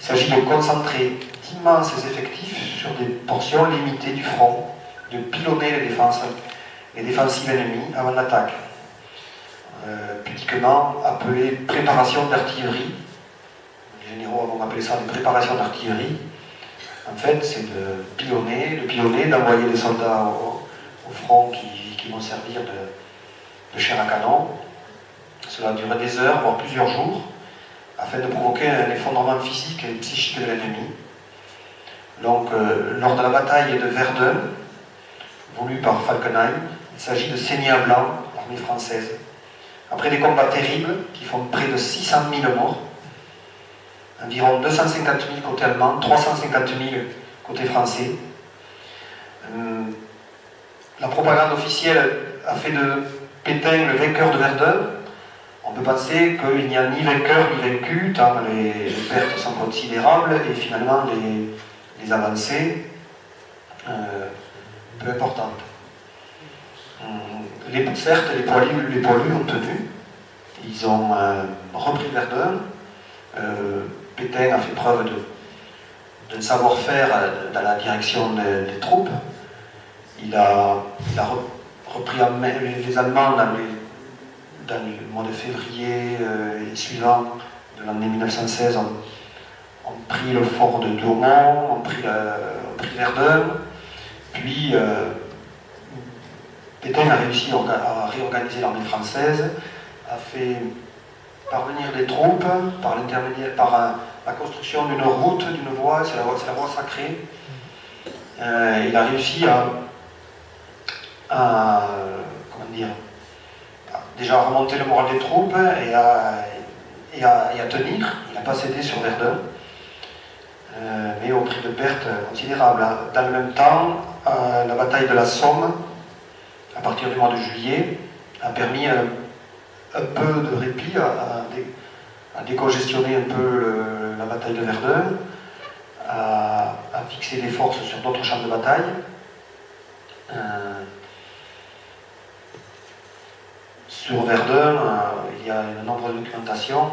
Il s'agit de concentrer d'immenses effectifs sur des portions limitées du front, de pilonner les défensives ennemies avant l'attaque. Pudiquement appelé préparation d'artillerie. Les généraux vont appeler ça des préparations d'artillerie. En fait, c'est de pilonner, d'envoyer des soldats au front qui vont servir de chair à canon. Cela durait des heures, voire plusieurs jours, afin de provoquer un effondrement physique et psychique de l'ennemi. Donc, lors de la bataille de Verdun, voulue par Falkenhayn, il s'agit de saigner à blanc l'armée française. Après des combats terribles qui font près de 600 000 morts, environ 250 000 côté allemand, 350 000 côté français, la propagande officielle a fait de Pétain le vainqueur de Verdun. On peut penser qu'il n'y a ni vainqueur ni vaincu, tant les pertes sont considérables et finalement les avancées peu importantes. Certes, les poilus ont tenu, ils ont repris Verdun. Pétain a fait preuve de savoir-faire dans la direction des troupes. Il a repris en main les Allemands dans le mois de février et suivant de l'année 1916 ont pris le fort de Douaumont, ont pris Verdun, puis Pétain a réussi à réorganiser l'armée française, a fait parvenir des troupes par la construction d'une route, d'une voie, c'est la voie sacrée. Il a réussi à déjà remonter le moral des troupes et à tenir. Il n'a pas cédé sur Verdun, mais au prix de pertes considérables. Dans le même temps, la bataille de la Somme, à partir du mois de juillet, a permis un peu de répit, à décongestionner un peu la bataille de Verdun, à fixer des forces sur d'autres champs de bataille. Sur Verdun, il y a une nombreuse documentation.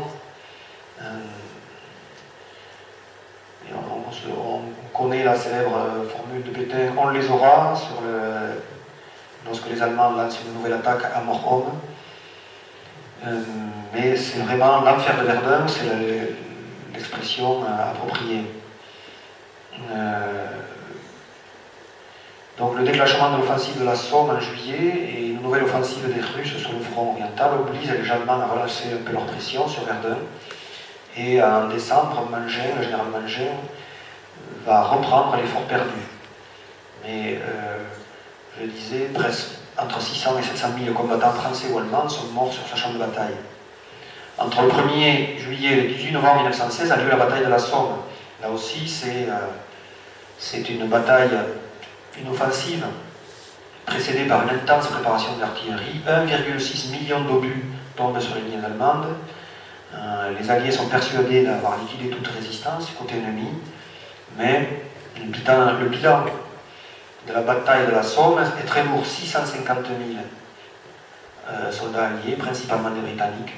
On connaît la célèbre formule de Pétain, on les aura, lorsque les Allemands lancent une nouvelle attaque à mort-homme. Mais c'est vraiment l'enfer de Verdun, c'est l'expression appropriée. Donc le déclenchement de l'offensive de la Somme en juillet et une nouvelle offensive des Russes sur le front oriental oblige les Allemands à relancer un peu leur pression sur Verdun. Et en décembre, le général Mangin va reprendre l'effort perdu. Mais je disais, presque entre 600 et 700 000 combattants français ou allemands sont morts sur ce champ de bataille. Entre le 1er juillet et le 18 novembre 1916 a lieu la bataille de la Somme. Là aussi, c'est une bataille, une offensive précédée par une intense préparation de l'artillerie. 1,6 million d'obus tombent sur les lignes allemandes. Les Alliés sont persuadés d'avoir liquidé toute résistance côté ennemi, mais le bilan de la bataille de la Somme est très lourd. 650 000 soldats alliés, principalement des Britanniques.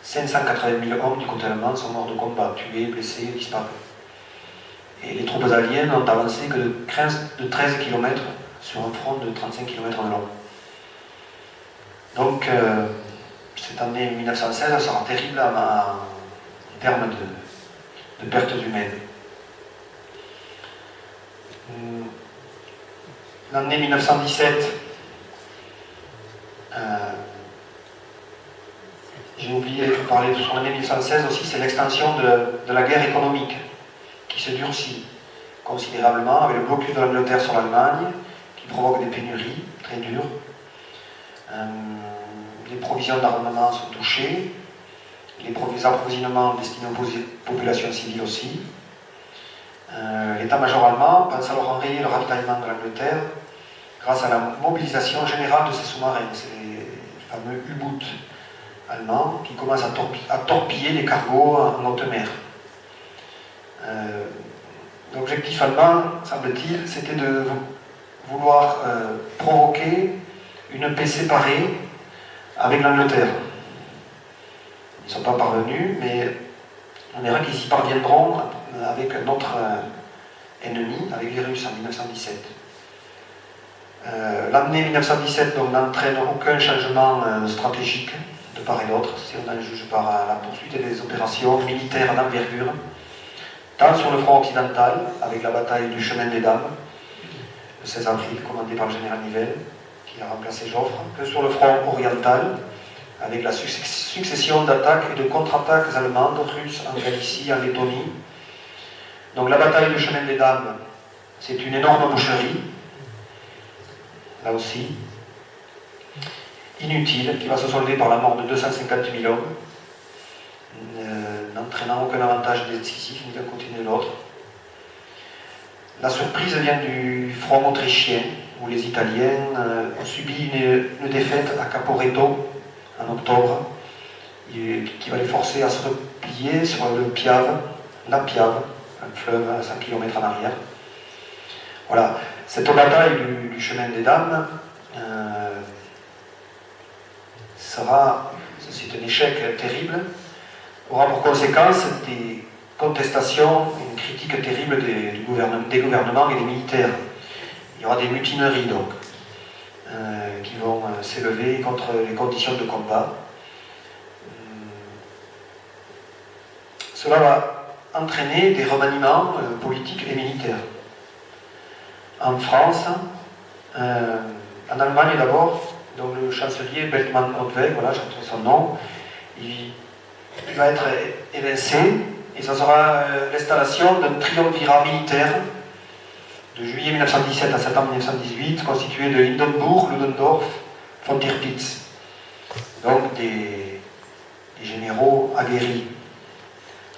580 000 hommes du côté allemand sont morts de combat, tués, blessés, disparus. Et les troupes alliées n'ont avancé que de 13 km sur un front de 35 km de long. Donc, cette année 1916 sera terrible en termes de pertes humaines. L'année 1917, j'ai oublié de parler de son année 1916 aussi, c'est l'extension de la guerre économique qui se durcit considérablement avec le blocus de l'Angleterre sur l'Allemagne qui provoque des pénuries très dures. Les provisions d'armement sont touchées, les approvisionnements destinés aux populations civiles aussi. L'état-major allemand pense alors enrayer le ravitaillement de l'Angleterre grâce à la mobilisation générale de ses sous-marins, c'est les fameux U-boot allemands qui commencent à torpiller les cargos en haute mer. L'objectif allemand, semble-t-il, c'était de vouloir provoquer une paix séparée avec l'Angleterre. Ils ne sont pas parvenus, mais on verra qu'ils y parviendront avec notre ennemi, avec les Russes en 1917. L'année 1917 n'entraîne aucun changement stratégique de part et d'autre, si on en juge par la poursuite des opérations militaires d'envergure, tant sur le front occidental, avec la bataille du Chemin des Dames, le 16 avril, commandée par le général Nivelle, qui a remplacé Joffre, que sur le front oriental, avec la succession d'attaques et de contre-attaques allemandes, russes en Galicie, en Lettonie. Donc la bataille du Chemin des Dames, c'est une énorme boucherie, là aussi, inutile, qui va se solder par la mort de 250 000 hommes, n'entraînant aucun avantage décisif ni d'un côté ni de l'autre. La surprise vient du front autrichien, où les Italiens ont subi une défaite à Caporetto en octobre, qui va les forcer à se replier sur le Piave, la Piave, un fleuve à 5 km en arrière. Voilà, cette bataille du Chemin des Dames c'est un échec terrible, aura pour conséquence des contestations et une critique terrible des gouvernements et des militaires. Il y aura des mutineries donc, qui vont s'élever contre les conditions de combat. Cela va entraîner des remaniements politiques et militaires. En France, en Allemagne d'abord, donc le chancelier Bethmann-Ottweg, voilà, j'ai retrouvé son nom, il va être évincé, et ça sera l'installation d'un triumvirat militaire de juillet 1917 à septembre 1918, constitué de Hindenburg, Ludendorff, von Tirpitz, donc des généraux aguerris.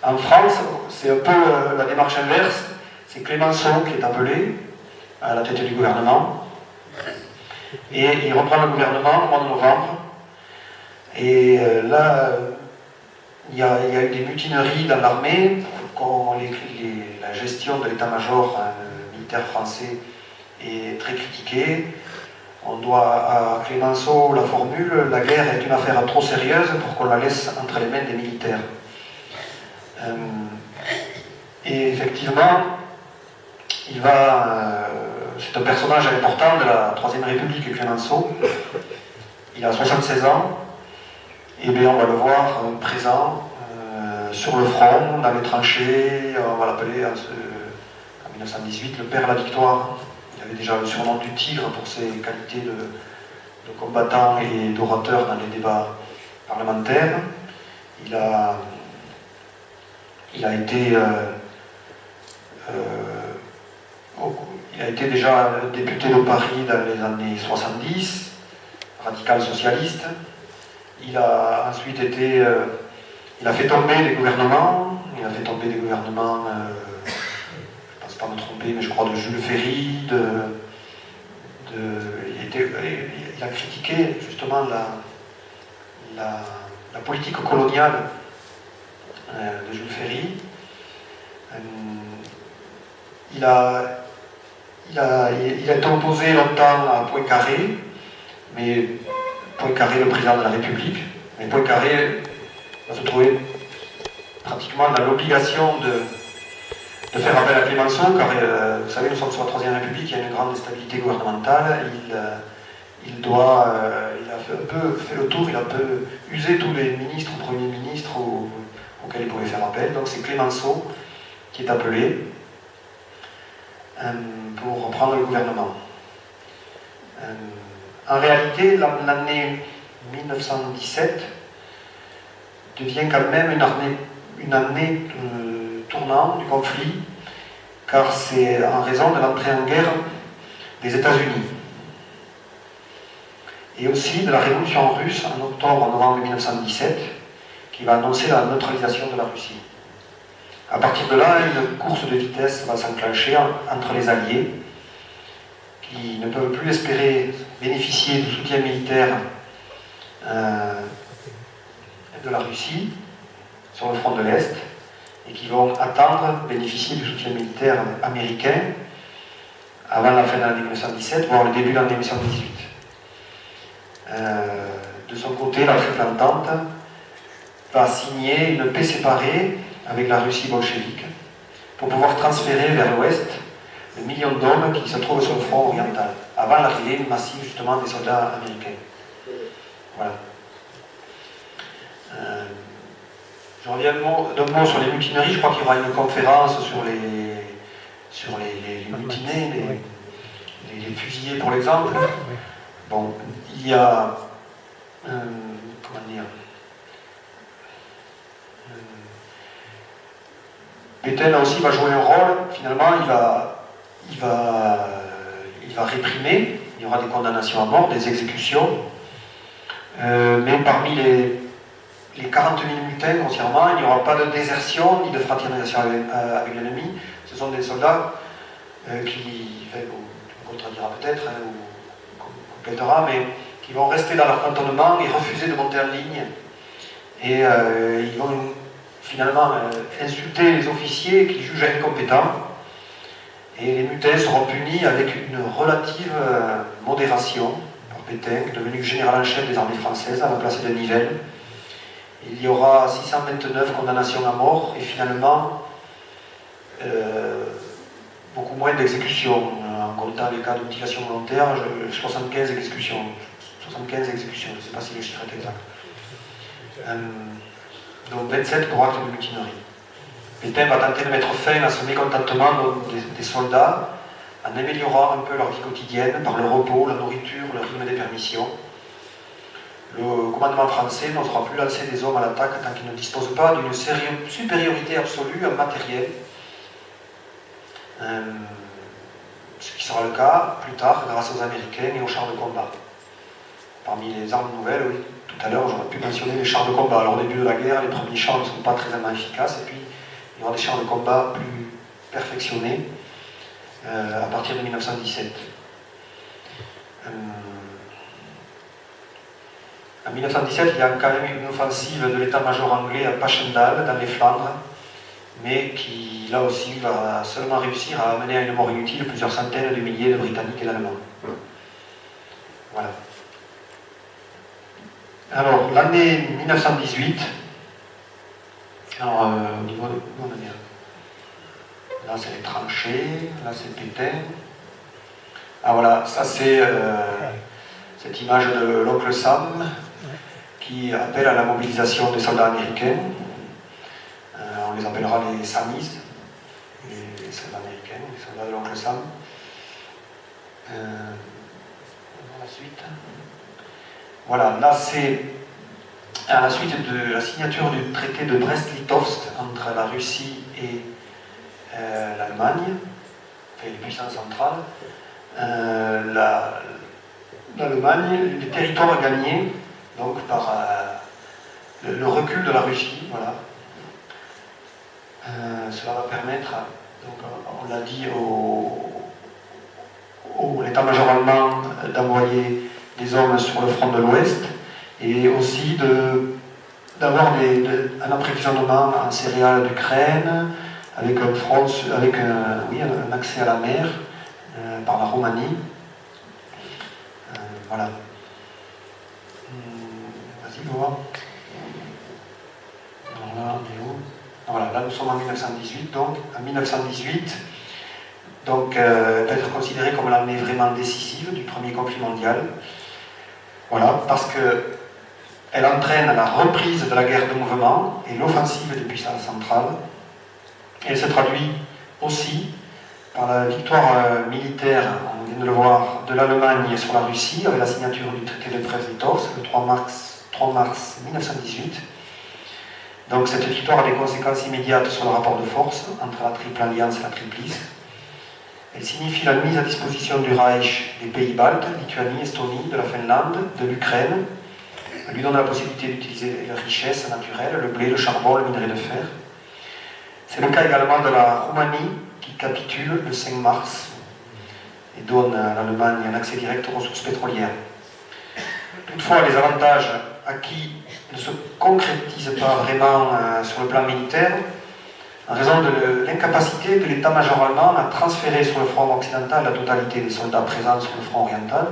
En France, c'est un peu la démarche inverse, c'est Clémenceau qui est appelé à la tête du gouvernement, et il reprend le gouvernement au mois de novembre, et là, il y a eu des mutineries dans l'armée, la gestion de l'état-major militaire français est très critiquée. On doit à Clémenceau la formule: la guerre est une affaire trop sérieuse pour qu'on la laisse entre les mains des militaires. Et effectivement, c'est un personnage important de la Troisième République, Clémenceau. Il a 76 ans, et bien on va le voir présent sur le front, dans les tranchées. On va l'appeler en 1918 le père de la victoire. Il avait déjà le surnom du tigre pour ses qualités de combattant et d'orateur dans les débats parlementaires. Il a été déjà député de Paris dans les années 70, radical socialiste. Il a ensuite il a fait tomber des gouvernements. Il a fait tomber des gouvernements, je ne pense pas me tromper, mais je crois de Jules Ferry. Il a critiqué justement la politique coloniale de Jules Ferry. Il a été opposé longtemps à Poincaré, mais Poincaré, le président de la République, mais Poincaré va se trouver pratiquement dans l'obligation de faire appel à Clémenceau, car vous savez, nous sommes sur la Troisième République, il y a une grande instabilité gouvernementale, il a un peu fait le tour, il a un peu usé tous les ministres, premiers ministres auxquels il pouvait faire appel. Donc c'est Clémenceau qui est appelé pour reprendre le gouvernement. En réalité, l'année 1917 devient quand même une année tournant du conflit, car c'est en raison de l'entrée en guerre des États-Unis et aussi de la révolution russe en octobre-novembre 1917, qui va annoncer la neutralisation de la Russie. À partir de là, une course de vitesse va s'enclencher entre les Alliés, qui ne peuvent plus espérer bénéficier du soutien militaire de la Russie sur le front de l'Est, et qui vont attendre bénéficier du soutien militaire américain avant la fin de l'année 1917, voire le début de l'année 1918. de son côté, la Triple Entente va signer une paix séparée avec la Russie bolchevique pour pouvoir transférer vers l'ouest le million d'hommes qui se trouvent sur le front oriental, avant l'arrivée massive justement des soldats américains. Voilà. Je reviens d'un mot sur les mutineries. Je crois qu'il y aura une conférence sur les mutinés, les fusillés pour l'exemple. Bon, il y a comment dire, Pétain là aussi va jouer un rôle. Finalement, il va réprimer. Il y aura des condamnations à mort, des exécutions. Mais parmi les 40 000 mutins, grossièrement, il n'y aura pas de désertion ni de fraternisation avec l'ennemi. Ce sont des soldats qui, on contredira peut-être, ou complétera, mais qui vont rester dans leur cantonnement et refuser de monter en ligne. Et ils vont finalement insulter les officiers qui jugent incompétents. Et les mutins seront punis avec une relative modération par Pétain, devenu général en chef des armées françaises à la place de Nivelle. Il y aura 629 condamnations à mort et finalement beaucoup moins d'exécutions. En comptant les cas de mutilation volontaire, 75 exécutions. 75 exécutions, je ne sais pas si le chiffre est exact. Donc 27 pour acte de mutinerie. Pétain va tenter de mettre fin à ce mécontentement des soldats en améliorant un peu leur vie quotidienne par le repos, la nourriture, le rythme des permissions. Le commandement français n'osera plus lancer des hommes à l'attaque tant qu'il ne dispose pas d'une supériorité absolue en matériel. Ce qui sera le cas plus tard grâce aux Américains et aux chars de combat. Parmi les armes nouvelles, oui, tout à l'heure j'aurais pu mentionner les chars de combat. Alors au début de la guerre, les premiers chars ne sont pas très efficaces, et puis il y aura des chars de combat plus perfectionnés à partir de 1917. En 1917, il y a quand même eu une offensive de l'état-major anglais à Passchendaele, dans les Flandres, mais qui, là aussi, va seulement réussir à amener à une mort inutile plusieurs centaines de milliers de Britanniques et d'Allemands. Voilà. Alors, l'année 1918, alors, au niveau de... Là, c'est les tranchées, là, c'est Pétain. Ah, voilà, ça, c'est cette image de l'oncle Sam, qui appelle à la mobilisation des soldats américains. On les appellera les Samis, les soldats américains, les soldats de l'oncle Sam. La suite. Voilà, là c'est à la suite de la signature du traité de Brest-Litovsk entre la Russie et l'Allemagne, enfin les puissances centrales. L'Allemagne, les territoires gagnés donc par le recul de la Russie, voilà. Cela va permettre, donc, on l'a dit, au l'état-major allemand d'envoyer des hommes sur le front de l'Ouest et aussi d'avoir un approvisionnement en céréales d'Ukraine avec un accès à la mer par la Roumanie. Voilà. Vas-y, voir. Là, on est où? Voilà, là nous sommes en 1918, donc en 1918, donc peut être considérée comme l'année vraiment décisive du premier conflit mondial. Voilà, parce qu'elle entraîne la reprise de la guerre de mouvement et l'offensive des puissances centrales. Et elle se traduit aussi par la victoire militaire, on vient de le voir, de l'Allemagne sur la Russie avec la signature du traité de Brest-Litovsk le 3 mars 1918. Donc cette victoire a des conséquences immédiates sur le rapport de force entre la Triple Alliance et la Triplice. Elle signifie la mise à disposition du Reich des pays baltes, Lituanie, Estonie, de la Finlande, de l'Ukraine. Elle lui donne la possibilité d'utiliser les richesses naturelles, le blé, le charbon, le minerai de fer. C'est le cas également de la Roumanie qui capitule le 5 mars et donne à l'Allemagne un accès direct aux ressources pétrolières. Toutefois, les avantages acquis ne se concrétisent pas vraiment sur le plan militaire en raison de l'incapacité de l'état-major allemand à transférer sur le front occidental la totalité des soldats présents sur le front oriental.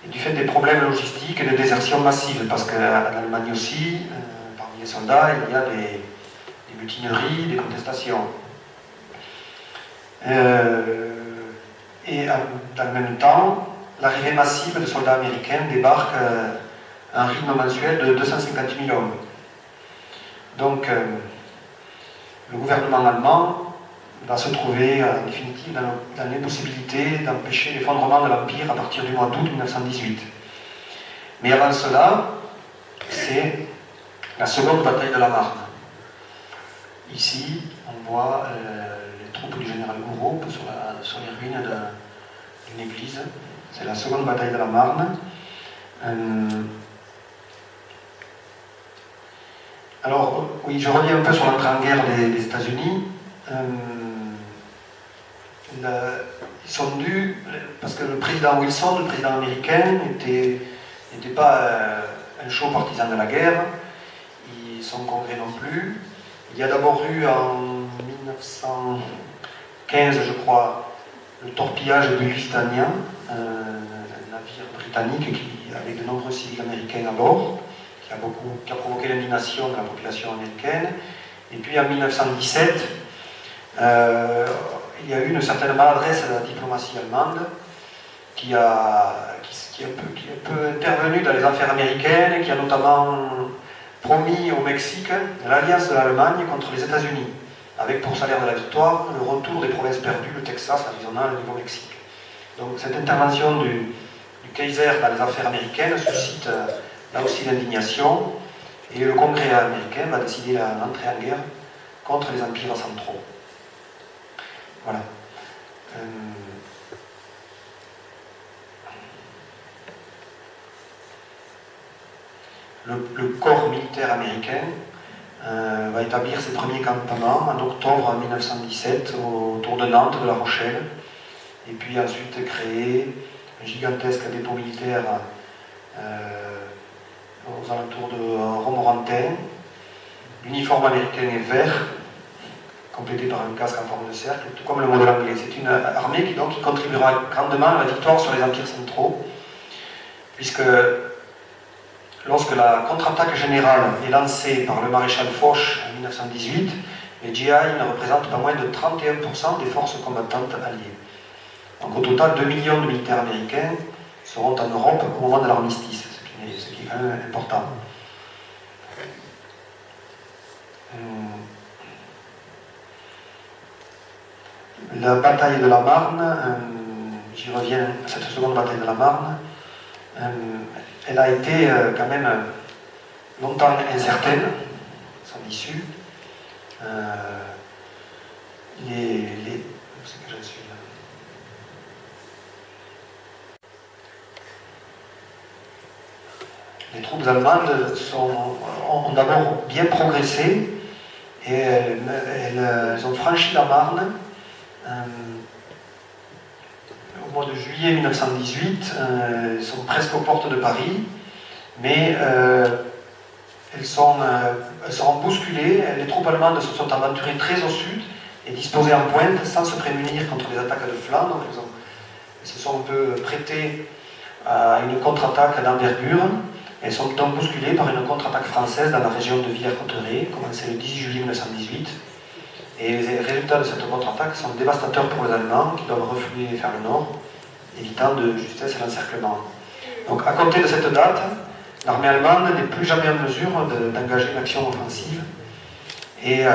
et du fait des problèmes logistiques et de désertion massive, parce qu'en Allemagne aussi, parmi les soldats, il y a des mutineries, des contestations. Et dans le même temps, l'arrivée massive de soldats américains débarque à un rythme mensuel de 250 000 hommes. Donc, le gouvernement allemand va se trouver en définitive dans l'impossibilité d'empêcher l'effondrement de l'Empire à partir du mois d'août 1918. Mais avant cela, c'est la seconde bataille de la Marne. Ici, on voit les troupes du général Gouraud sur les ruines d'une église. C'est la seconde bataille de la Marne. Alors, oui, je reviens un peu sur l'entrée en guerre des États-Unis. Ils sont dus, parce que le président Wilson, le président américain, n'était pas un chaud partisan de la guerre. Son congrès non plus. Il y a d'abord eu en 1915, je crois, le torpillage du Lusitania, un navire britannique avec de nombreux civils américains à bord, qui a provoqué l'indignation de la population américaine. Et puis en 1917, il y a eu une certaine maladresse de la diplomatie allemande qui est un peu intervenue dans les affaires américaines, qui a notamment promis au Mexique l'alliance de l'Allemagne contre les États-Unis, avec pour salaire de la victoire le retour des provinces perdues, le Texas, l'Arizona, le Nouveau-Mexique. Donc cette intervention du Kaiser dans les affaires américaines suscite là aussi l'indignation, et le Congrès américain va décider d'entrer en guerre contre les empires centraux. Voilà. Le corps militaire américain va établir ses premiers campements en octobre 1917 autour de Nantes, de La Rochelle, et puis ensuite créer un gigantesque dépôt militaire aux alentours de Romorantin. L'uniforme américain est vert, complété par un casque en forme de cercle, tout comme le modèle anglais. C'est une armée qui contribuera grandement à la victoire sur les empires centraux, puisque lorsque la contre-attaque générale est lancée par le maréchal Foch en 1918, les GI ne représentent pas moins de 31% des forces combattantes alliées. Donc au total, 2 millions de militaires américains seront en Europe au moment de l'armistice, ce qui est quand même important. La bataille de la Marne, j'y reviens, cette seconde bataille de la Marne, elle a été quand même longtemps incertaine, son issue. Où c'est que j'en suis là ? Les troupes allemandes ont d'abord bien progressé et elles ont franchi la Marne au mois de juillet 1918. Elles sont presque aux portes de Paris, mais elles seront bousculées. Les troupes allemandes se sont aventurées très au sud et disposées en pointe sans se prémunir contre les attaques de flanc. Donc elles se sont un peu prêtées à une contre-attaque d'envergure. Elles sont donc bousculées par une contre-attaque française dans la région de Villers-Cotterêts, commencée le 10 juillet 1918. Et les résultats de cette contre-attaque sont dévastateurs pour les Allemands, qui doivent refluer vers le nord, évitant de justesse l'encerclement. Donc à compter de cette date, l'armée allemande n'est plus jamais en mesure d'engager une action offensive. Et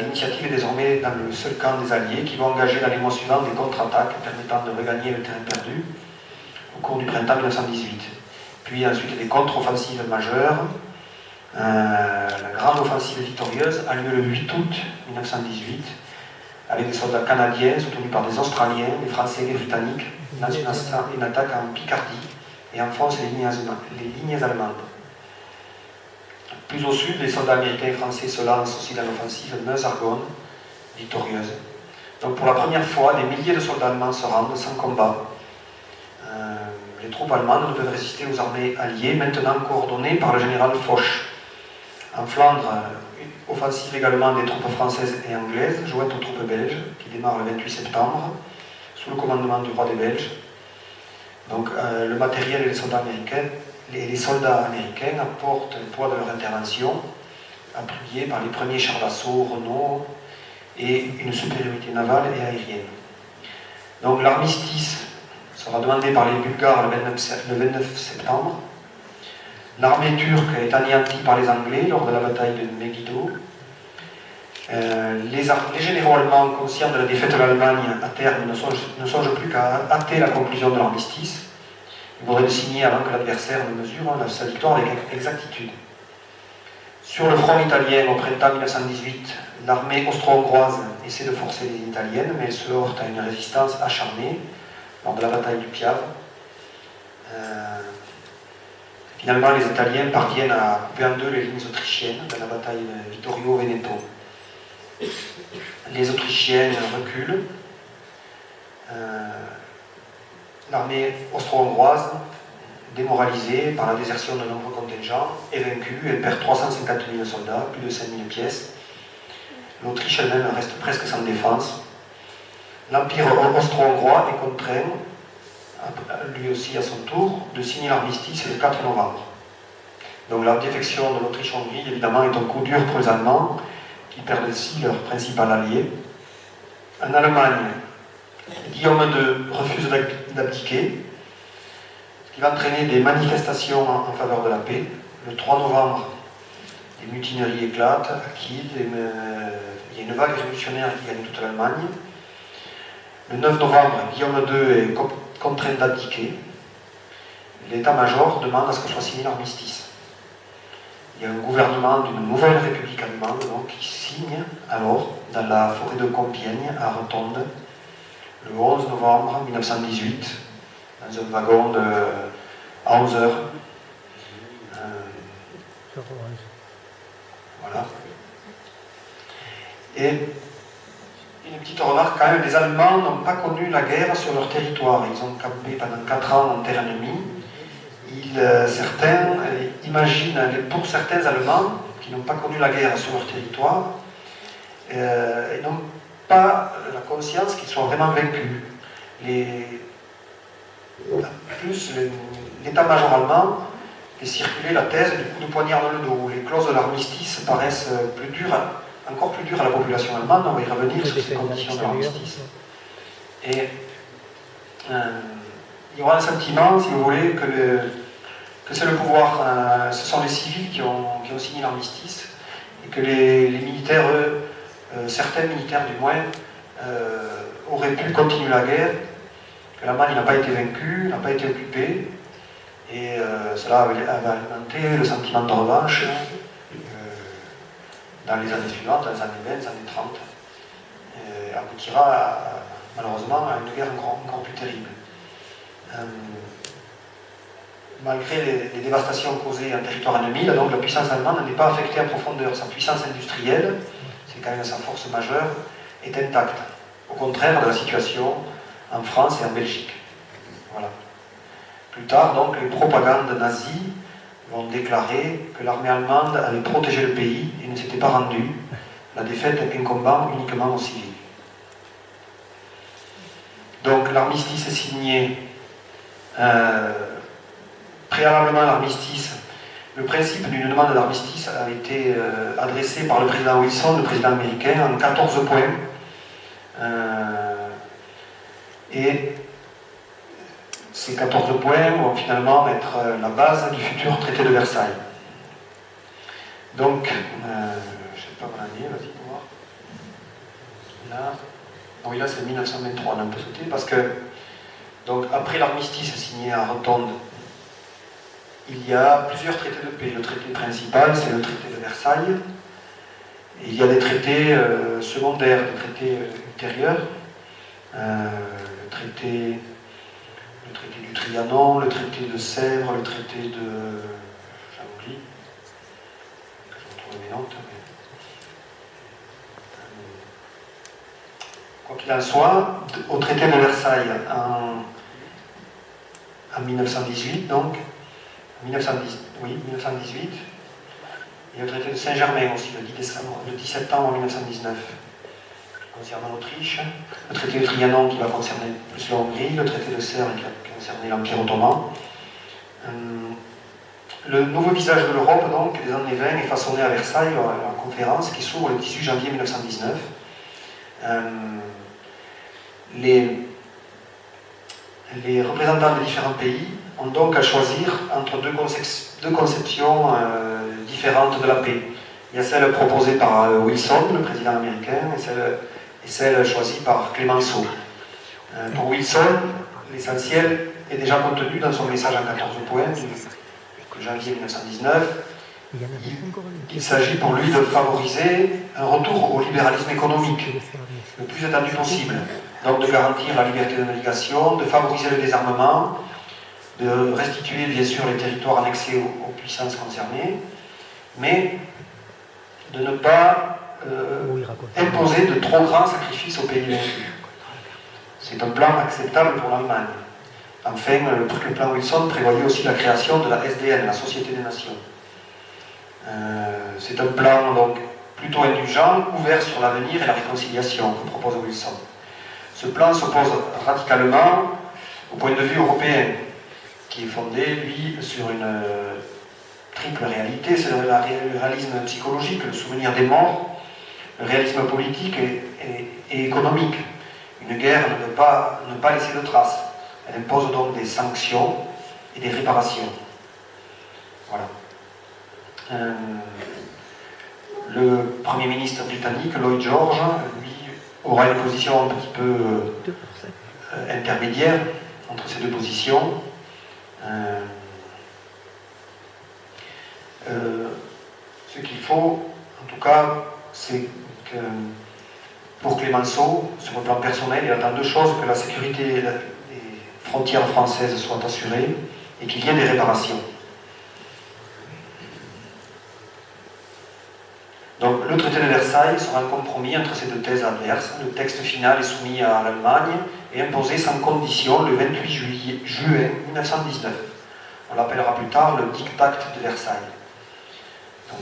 l'initiative est désormais dans le seul camp des Alliés, qui vont engager dans les mois suivants des contre-attaques permettant de regagner le terrain perdu au cours du printemps 1918. Puis ensuite des contre-offensives majeures. La grande offensive victorieuse a lieu le 8 août 1918 avec des soldats canadiens soutenus par des Australiens, des Français et des Britanniques, lancent une attaque en Picardie et enfoncent les lignes allemandes. Plus au sud, les soldats américains et français se lancent aussi dans l'offensive Meuse-Argonne, victorieuse. Donc pour la première fois, des milliers de soldats allemands se rendent sans combat. Les troupes allemandes ne peuvent résister aux armées alliées, maintenant coordonnées par le général Foch. En Flandre, offensive également des troupes françaises et anglaises, jointes aux troupes belges, qui démarrent le 28 septembre, sous le commandement du roi des Belges. Donc le matériel et les soldats américains apportent le poids de leur intervention, appuyés par les premiers chars d'assaut Renault et une supériorité navale et aérienne. Donc l'armistice sera demandé par les Bulgares le 29 septembre. L'armée turque est anéantie par les Anglais lors de la bataille de Megiddo. Les généraux allemands, conscients de la défaite de l'Allemagne à terme, ne songent plus qu'à hâter la conclusion de l'armistice. Ils voudraient le signer avant que l'adversaire ne mesure sa victoire avec exactitude. Sur le front italien, au printemps 1918, l'armée austro-hongroise essaie de forcer les Italiennes, mais elle se heurte à une résistance acharnée lors de la bataille du Piave. Finalement, les Italiens parviennent à couper en deux les lignes autrichiennes dans la bataille de Vittorio Veneto. Les Autrichiennes reculent. L'armée austro-hongroise, démoralisée par la désertion de nombreux contingents, est vaincue. Elle perd 350 000 soldats, plus de 5 000 pièces. L'Autriche elle-même reste presque sans défense. L'Empire austro-hongrois est contraint, lui aussi à son tour, de signer l'armistice le 4 novembre. Donc la défection de l'Autriche-Hongrie, évidemment, est un coup dur pour les Allemands, qui perdent ainsi leur principal allié. En Allemagne, Guillaume II refuse d'abdiquer, ce qui va entraîner des manifestations en faveur de la paix. Le 3 novembre, des mutineries éclatent à Kiel, il y a une vague révolutionnaire qui gagne toute l'Allemagne. Le 9 novembre, Guillaume II est contraint d'abdiquer. L'état-major demande à ce que soit signé l'armistice. Il y a un gouvernement d'une nouvelle république allemande donc, qui signe alors dans la forêt de Compiègne à Rotonde le 11 novembre 1918 dans un wagon à 11 heures. Voilà. Et une petite remarque quand même, les Allemands n'ont pas connu la guerre sur leur territoire. Ils ont campé pendant 4 ans en terre ennemie. Certains imaginent, pour certains Allemands qui n'ont pas connu la guerre sur leur territoire, ils n'ont pas la conscience qu'ils soient vraiment vaincus. L'état-major allemand fait circuler la thèse du coup de poignard dans le dos. Les clauses de l'armistice paraissent encore plus dures à la population allemande. On va y revenir sur ces conditions de l'armistice. Et il y aura un sentiment, si vous voulez, que c'est le pouvoir, ce sont les civils qui ont signé l'armistice, et que les militaires, certains militaires du moins, auraient pu continuer la guerre, que l'Allemagne n'a pas été vaincue, n'a pas été occupée, et cela avait alimenté le sentiment de revanche dans les années suivantes, dans les années 20, les années 30, et aboutira malheureusement à une guerre encore plus terrible. Malgré les dévastations causées en territoire ennemi, donc la puissance allemande n'est pas affectée en profondeur. Sa puissance industrielle, c'est quand même sa force majeure, est intacte. Au contraire de la situation en France et en Belgique. Voilà. Plus tard, donc, les propagandes nazies vont déclarer que l'armée allemande avait protégé le pays et ne s'était pas rendue, la défaite incombant uniquement aux civils. Donc l'armistice est signé. Préalablement à l'armistice, le principe d'une demande d'armistice a été adressé par le président Wilson, le président américain, en 14 points. Et ces 14 points vont finalement être la base du futur traité de Versailles. Donc, je ne sais pas mon année, vas-y pour voir. Là, oui, là c'est 1923, on a un peu sauté, parce que donc, après l'armistice signé à Rotonde, il y a plusieurs traités de paix. Le traité principal, c'est le traité de Versailles. Et il y a des traités secondaires, des traités ultérieurs. Le traité du Trianon, le traité de Sèvres, le traité de... J'oublie. Je retrouve mes notes. Quoi qu'il en soit, au traité de Versailles, en 1918, donc, 1918, et le traité de Saint-Germain aussi, le 10 septembre 1919. concernant l'Autriche, le traité de Trianon qui va concerner plus la Hongrie, le traité de Sèvres qui va concerner l'Empire ottoman. Le nouveau visage de l'Europe, donc, des années 20 est façonné à Versailles, à la conférence qui s'ouvre le 18 janvier 1919. Les représentants des différents pays ont donc à choisir entre deux conceptions différentes de la paix. Il y a celle proposée par Wilson, le président américain, et celle choisie par Clemenceau. Pour Wilson, l'essentiel est déjà contenu dans son message en 14 points de janvier 1919. Il s'agit pour lui de favoriser un retour au libéralisme économique le plus étendu possible, donc de garantir la liberté de navigation, de favoriser le désarmement, de restituer bien sûr les territoires annexés aux puissances concernées, mais de ne pas imposer de trop grands sacrifices aux pays vaincus. C'est un plan acceptable pour l'Allemagne. Enfin, le plan Wilson prévoyait aussi la création de la SDN, la Société des Nations. C'est un plan donc plutôt indulgent, ouvert sur l'avenir et la réconciliation que propose Wilson. Ce plan s'oppose radicalement au point de vue européen, qui est fondé, lui, sur une triple réalité. C'est le réalisme psychologique, le souvenir des morts, le réalisme politique et économique. Une guerre ne peut pas laisser de traces. Elle impose donc des sanctions et des réparations. Voilà. Le Premier ministre britannique, Lloyd George, lui, aura une position un petit peu intermédiaire entre ces deux positions. Ce qu'il faut, en tout cas, c'est que pour Clemenceau, sur le plan personnel, il attend deux choses: que la sécurité des frontières françaises soit assurée et qu'il y ait des réparations. Donc le traité de Versailles sera un compromis entre ces deux thèses adverses. Le texte final est soumis à l'Allemagne et imposé sans condition le 28 juin 1919. On l'appellera plus tard le diktat de Versailles. Donc,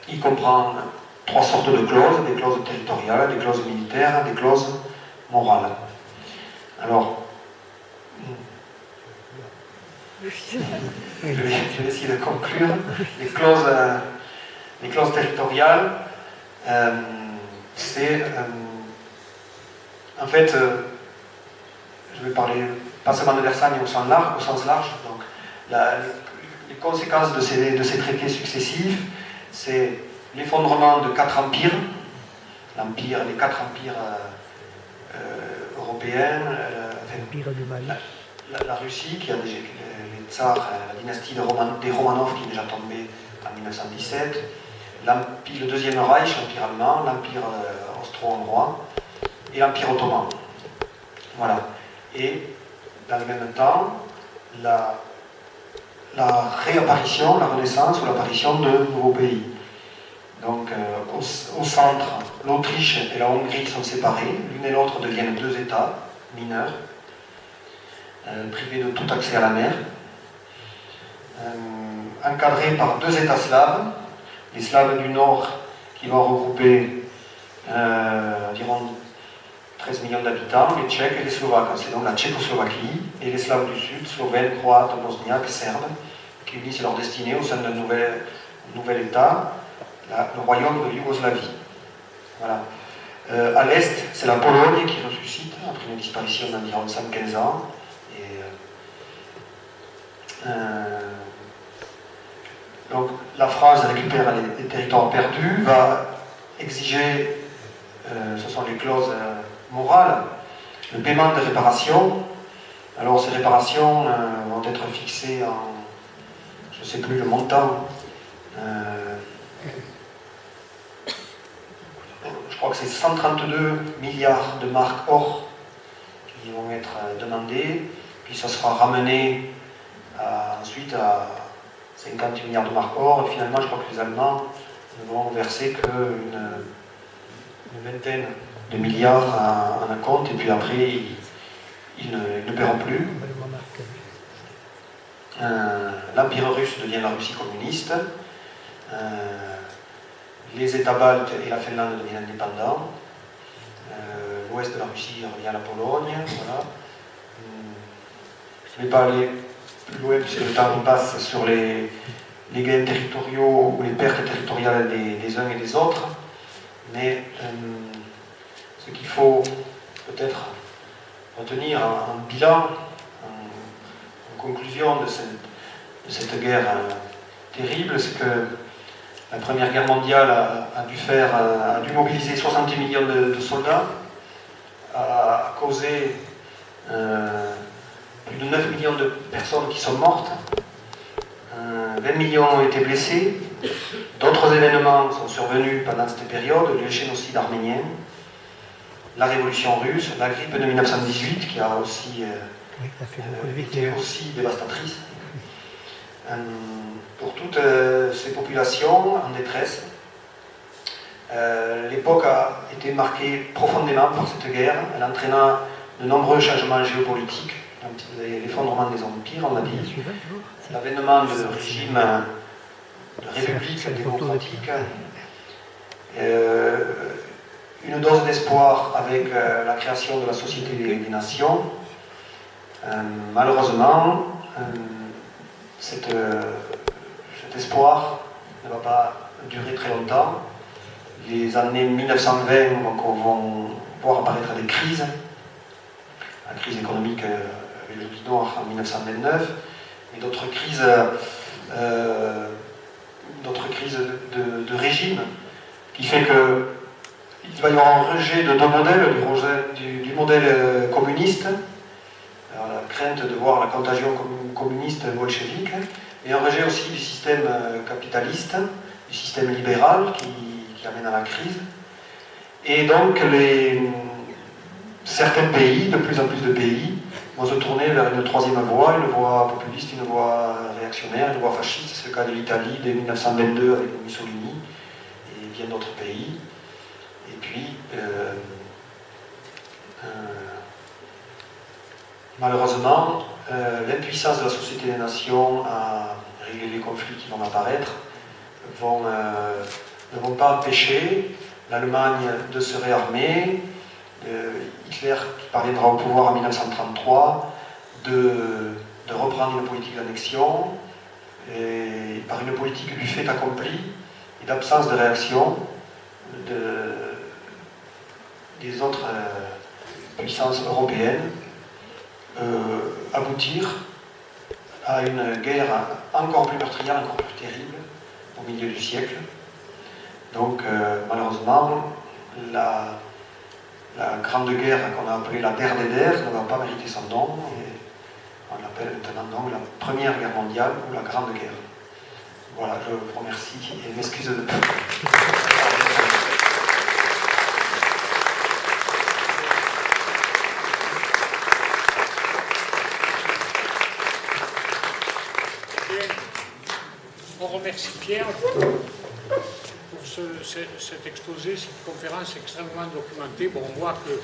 il comprend trois sortes de clauses: des clauses territoriales, des clauses militaires, des clauses morales. Alors, je vais essayer de conclure. Les clauses territoriales, c'est en fait, je vais parler pas seulement de Versailles mais au sens large. Donc, les conséquences de ces traités successifs, c'est l'effondrement de quatre empires, les quatre empires européens, la Russie, qui a déjà les tsars, la dynastie des Romanov qui est déjà tombée en 1917, le Deuxième Reich, l'Empire allemand, l'Empire austro-hongrois et l'Empire ottoman. Voilà. Et dans le même temps, la réapparition, la renaissance ou l'apparition de nouveaux pays. Donc au centre, l'Autriche et la Hongrie sont séparées, l'une et l'autre deviennent deux États mineurs, privés de tout accès à la mer, encadrés par deux États slaves, les Slaves du Nord qui vont regrouper environ 13 millions d'habitants, les Tchèques et les Slovaques. C'est donc la Tchécoslovaquie, et les Slaves du Sud, Slovènes, Croates, Bosniaques, Serbes, qui unissent leur destinée au sein d'un nouvel État, le royaume de Yougoslavie. Voilà. À l'Est, c'est la Pologne qui ressuscite après une disparition d'environ 115 ans. Donc la France récupère les territoires perdus, va exiger, ce sont les clauses morales, le paiement des réparations. Alors ces réparations vont être fixées en, je ne sais plus le montant, je crois que c'est 132 milliards de marques or qui vont être demandées, puis ça sera ramené ensuite à 50 milliards de marques or, et finalement je crois que les Allemands ne vont verser qu'une vingtaine de milliards en un compte, et puis après ils ne paieront plus. L'Empire russe devient la Russie communiste, les États baltes et la Finlande deviennent indépendants, L'ouest de la Russie revient à la Pologne. Voilà. Je ne vais pas aller plus loin puisque le temps passe sur les gains territoriaux ou les pertes territoriales des uns et des autres. Mais ce qu'il faut peut-être retenir en bilan, en conclusion de cette guerre terrible, c'est que la Première Guerre mondiale a dû mobiliser 70 millions de soldats, a causé plus de 9 millions de personnes qui sont mortes, 20 millions ont été blessés, d'autres événements sont survenus pendant cette période, le génocide arménien, la révolution russe, la grippe de 1918 qui a aussi été aussi dévastatrice. Pour toutes ces populations en détresse, l'époque a été marquée profondément par cette guerre. Elle entraîna de nombreux changements géopolitiques, l'effondrement des empires, on a dit, l'avènement de régimes de républiques démocratiques, une dose d'espoir avec la création de la Société des Nations. Malheureusement, cet espoir ne va pas durer très longtemps. Les années 1920 vont voir apparaître des crises. La crise économique avec le Liban en 1929, et d'autres crises de régime, qui fait qu'il va y avoir un rejet de deux modèles, du modèle communiste, alors la crainte de voir la contagion communiste bolchevique, et un rejet aussi du système capitaliste, du système libéral qui amène à la crise. Et donc certains pays, de plus en plus de pays, vont se tourner vers une troisième voie, une voie populiste, une voie réactionnaire, une voie fasciste. C'est le cas de l'Italie dès 1922 avec Mussolini et bien d'autres pays. Et puis, malheureusement, l'impuissance de la Société des Nations à régler les conflits qui vont apparaître ne vont pas empêcher l'Allemagne de se réarmer, Hitler, qui parviendra au pouvoir en 1933, de reprendre une politique d'annexion, et par une politique du fait accompli et d'absence de réaction des autres puissances européennes, aboutir à une guerre encore plus meurtrière, encore plus terrible au milieu du siècle. Donc malheureusement, la grande guerre qu'on a appelée la guerre des guerres ne va pas mériter son nom, et on l'appelle maintenant donc la Première Guerre mondiale ou la Grande Guerre. Voilà, je vous remercie et m'excuse de tout. On remercie Pierre pour cet exposé, cette conférence extrêmement documentée. Bon, on voit que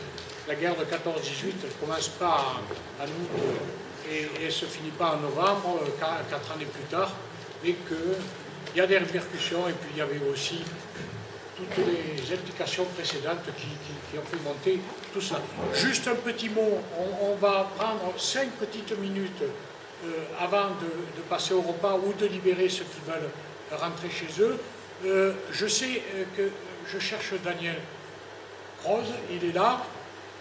la guerre de 14-18 ne commence pas en août et ne se finit pas en novembre, 4 années plus tard, mais qu'il y a des répercussions, et puis il y avait aussi toutes les implications précédentes qui ont fait monter tout ça. Juste un petit mot, on va prendre 5 petites minutes avant de passer au repas ou de libérer ceux qui veulent rentrer chez eux. Je sais que je cherche Daniel Rose, il est là.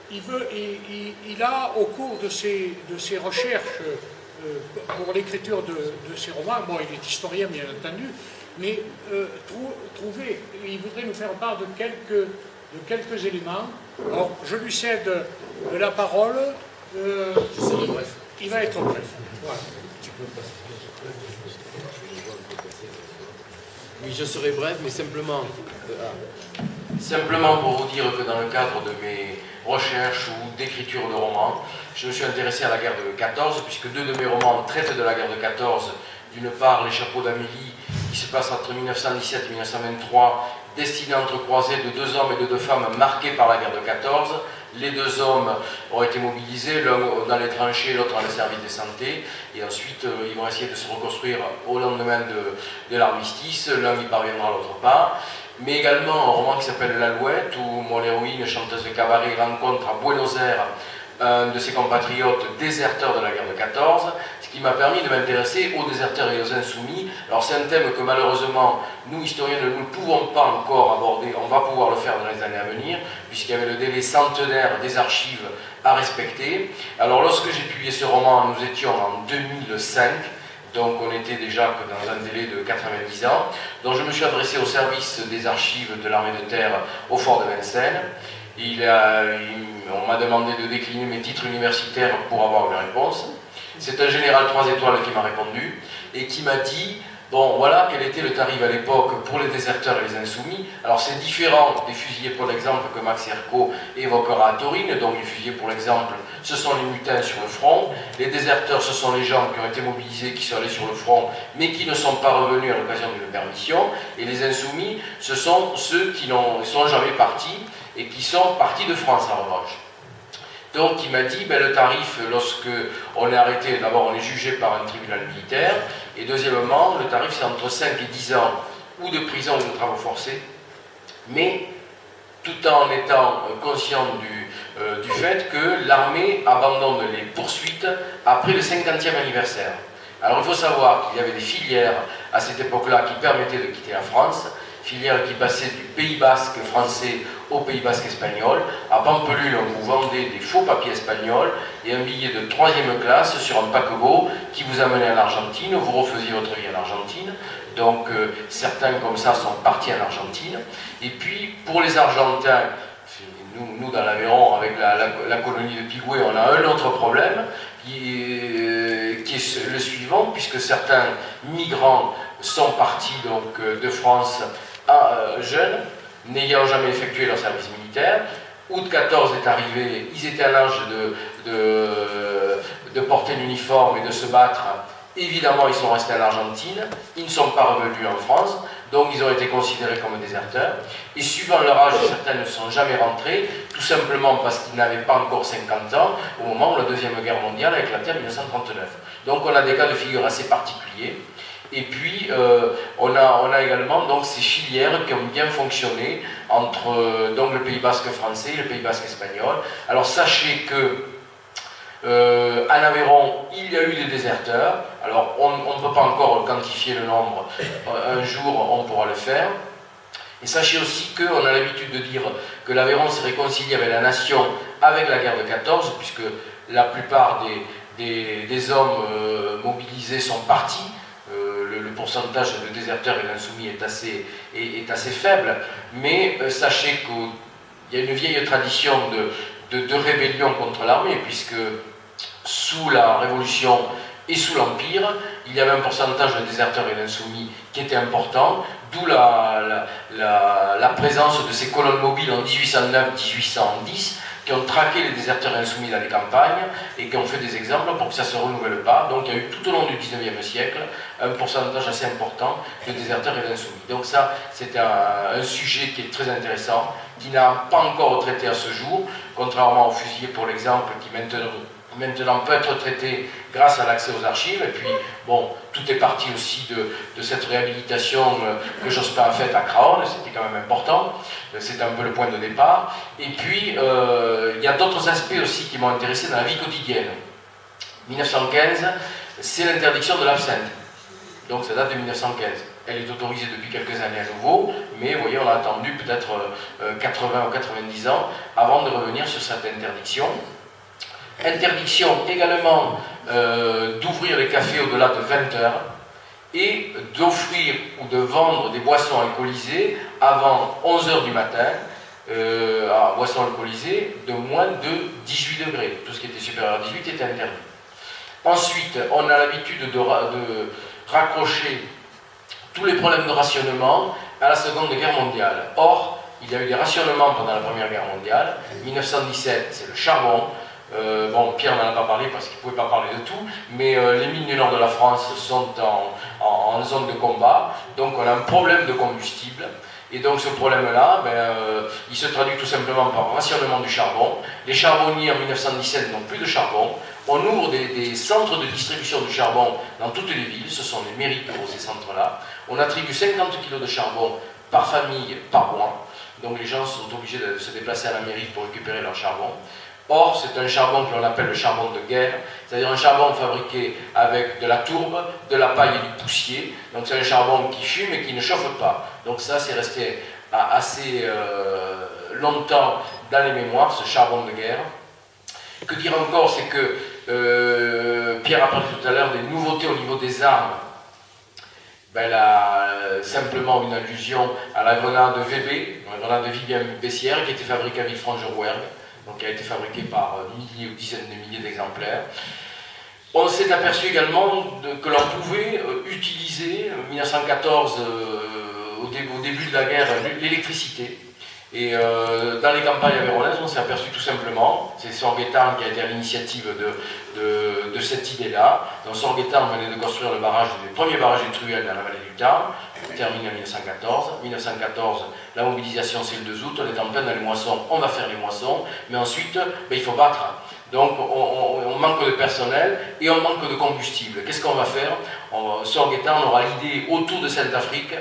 Il a, au cours de ses recherches pour l'écriture de ses romans, bon, il est historien bien entendu, mais il voudrait nous faire part de quelques éléments. Alors, je lui cède la parole. Il va être bref. Voilà. Oui, je serai bref, mais simplement pour vous dire que dans le cadre de mes recherches ou d'écriture de romans, je me suis intéressé à la guerre de 14, puisque 2 de mes romans traitent de la guerre de 14. D'une part, Les Chapeaux d'Amélie, qui se passe entre 1917 et 1923, destiné à entrecroiser de 2 hommes et de 2 femmes marqués par la guerre de 14. Les 2 hommes ont été mobilisés, l'un dans les tranchées, l'autre dans les services de santé, et ensuite ils vont essayer de se reconstruire au lendemain de l'armistice. L'un y parviendra, l'autre pas. mais également un roman qui s'appelle L'Alouette, où mon héroïne, chanteuse de cabaret, rencontre à Buenos Aires un de ses compatriotes déserteurs de la guerre de 14, ce qui m'a permis de m'intéresser aux déserteurs et aux insoumis. Alors c'est un thème que malheureusement, nous historiens ne pouvons pas encore aborder, on va pouvoir le faire dans les années à venir, puisqu'il y avait le délai centenaire des archives à respecter. Alors lorsque j'ai publié ce roman, nous étions en 2005, donc on était déjà que dans un délai de 90 ans, donc je me suis adressé au service des archives de l'armée de terre au fort de Vincennes. On m'a demandé de décliner mes titres universitaires pour avoir une réponse. C'est un général 3 étoiles qui m'a répondu et qui m'a dit, bon voilà quel était le tarif à l'époque pour les déserteurs et les insoumis. Alors c'est différent des fusillés pour l'exemple que Max Herco évoquera à Taurine. Donc les fusillés pour l'exemple, ce sont les mutins sur le front. Les déserteurs, ce sont les gens qui ont été mobilisés, qui sont allés sur le front, mais qui ne sont pas revenus à l'occasion d'une permission. Et les insoumis, ce sont ceux qui ne sont jamais partis et qui sont partis de France en revanche. Donc il m'a dit, le tarif, lorsque on est arrêté, d'abord on est jugé par un tribunal militaire, et deuxièmement, le tarif c'est entre 5 et 10 ans ou de prison ou de travaux forcés, mais tout en étant conscient du fait que l'armée abandonne les poursuites après le 50e anniversaire. Alors il faut savoir qu'il y avait des filières à cette époque-là qui permettaient de quitter la France, filières qui passaient du Pays Basque français au Pays Basque espagnol. À Pampelune, on vous vendait des faux papiers espagnols et un billet de 3e classe sur un paquebot qui vous amenait en Argentine. Vous refaisiez votre vie en Argentine. Donc certains comme ça sont partis en Argentine. Et puis pour les Argentins, nous dans l'Aveyron, avec la colonie de Pigoué, on a un autre problème qui est le suivant, puisque certains migrants sont partis donc, de France jeunes, n'ayant jamais effectué leur service militaire. Août 14 est arrivé, ils étaient à l'âge de porter l'uniforme et de se battre. Évidemment, ils sont restés en Argentine, ils ne sont pas revenus en France, donc ils ont été considérés comme déserteurs. Et suivant leur âge, certains ne sont jamais rentrés, tout simplement parce qu'ils n'avaient pas encore 50 ans au moment où la Deuxième Guerre mondiale a éclaté en 1939. Donc on a des cas de figure assez particuliers. Et puis, on a également donc, ces filières qui ont bien fonctionné entre donc, le Pays Basque français et le Pays Basque espagnol. Alors sachez que en Aveyron, il y a eu des déserteurs. Alors on ne peut pas encore quantifier le nombre. Un jour, on pourra le faire. Et sachez aussi qu'on a l'habitude de dire que l'Aveyron s'est réconcilié avec la nation avec la guerre de 14, puisque la plupart des hommes mobilisés sont partis. Le pourcentage de déserteurs et d'insoumis est assez faible, mais sachez qu'il y a une vieille tradition de rébellion contre l'armée, puisque sous la Révolution et sous l'Empire, il y avait un pourcentage de déserteurs et d'insoumis qui était important, d'où la présence de ces colonnes mobiles en 1809-1810, qui ont traqué les déserteurs insoumis dans les campagnes et qui ont fait des exemples pour que ça ne se renouvelle pas. Donc il y a eu tout au long du 19e siècle un pourcentage assez important de déserteurs et d'insoumis. Donc ça, c'est un sujet qui est très intéressant, qui n'a pas encore traité à ce jour, contrairement aux fusillés pour l'exemple, qui maintenant peut être traité grâce à l'accès aux archives. Et puis, bon, tout est parti aussi de cette réhabilitation que Jospin a faite à Craonne, c'était quand même important, c'était un peu le point de départ. Et puis, il y a d'autres aspects aussi qui m'ont intéressé dans la vie quotidienne. 1915, c'est l'interdiction de l'absinthe. Donc ça date de 1915. Elle est autorisée depuis quelques années à nouveau, mais vous voyez, on a attendu peut-être 80 ou 90 ans avant de revenir sur cette interdiction. Interdiction également d'ouvrir les cafés au-delà de 20 heures et d'offrir ou de vendre des boissons alcoolisées avant 11 heures du matin, boissons alcoolisées de moins de 18 degrés. Tout ce qui était supérieur à 18 était interdit. Ensuite, on a l'habitude de raccrocher tous les problèmes de rationnement à la Seconde Guerre mondiale. Or, il y a eu des rationnements pendant la Première Guerre mondiale. 1917, c'est le charbon. Bon, Pierre n'en a pas parlé parce qu'il ne pouvait pas parler de tout, mais les mines du nord de la France sont en zone de combat, donc on a un problème de combustible, et donc ce problème-là, il se traduit tout simplement par rationnement du charbon. Les charbonniers en 1917 n'ont plus de charbon. On ouvre des centres de distribution de charbon dans toutes les villes, ce sont les mairies qui ouvrent ces centres-là. On attribue 50 kg de charbon par famille par mois. Donc les gens sont obligés de se déplacer à la mairie pour récupérer leur charbon. Or, c'est un charbon que l'on appelle le charbon de guerre, c'est-à-dire un charbon fabriqué avec de la tourbe, de la paille et du poussier. Donc c'est un charbon qui fume et qui ne chauffe pas. Donc ça, c'est resté assez longtemps dans les mémoires, ce charbon de guerre. Que dire encore, c'est que Pierre a parlé tout à l'heure des nouveautés au niveau des armes. Ben là, simplement une allusion à la grenade VB, la grenade de Vivien Bessières, qui a été fabriquée à Villefranche-de-Rouergue, donc qui a été fabriquée par milliers ou dizaines de milliers d'exemplaires. On s'est aperçu également que l'on pouvait utiliser, en 1914, au début de la guerre, l'électricité. Et dans les campagnes aveyronaises, on s'est aperçu tout simplement, c'est Sorguetan qui a été à l'initiative de cette idée-là. Donc Sorguetan venait de construire le premier barrage des Truelles dans la vallée du Tarn, terminé en 1914. 1914, la mobilisation c'est le 2 août, on est en plein dans les moissons, on va faire les moissons, mais ensuite ben, il faut battre. Donc on manque de personnel et on manque de combustible. Qu'est-ce qu'on va faire? Sorguetan aura l'idée autour de Sainte-Afrique,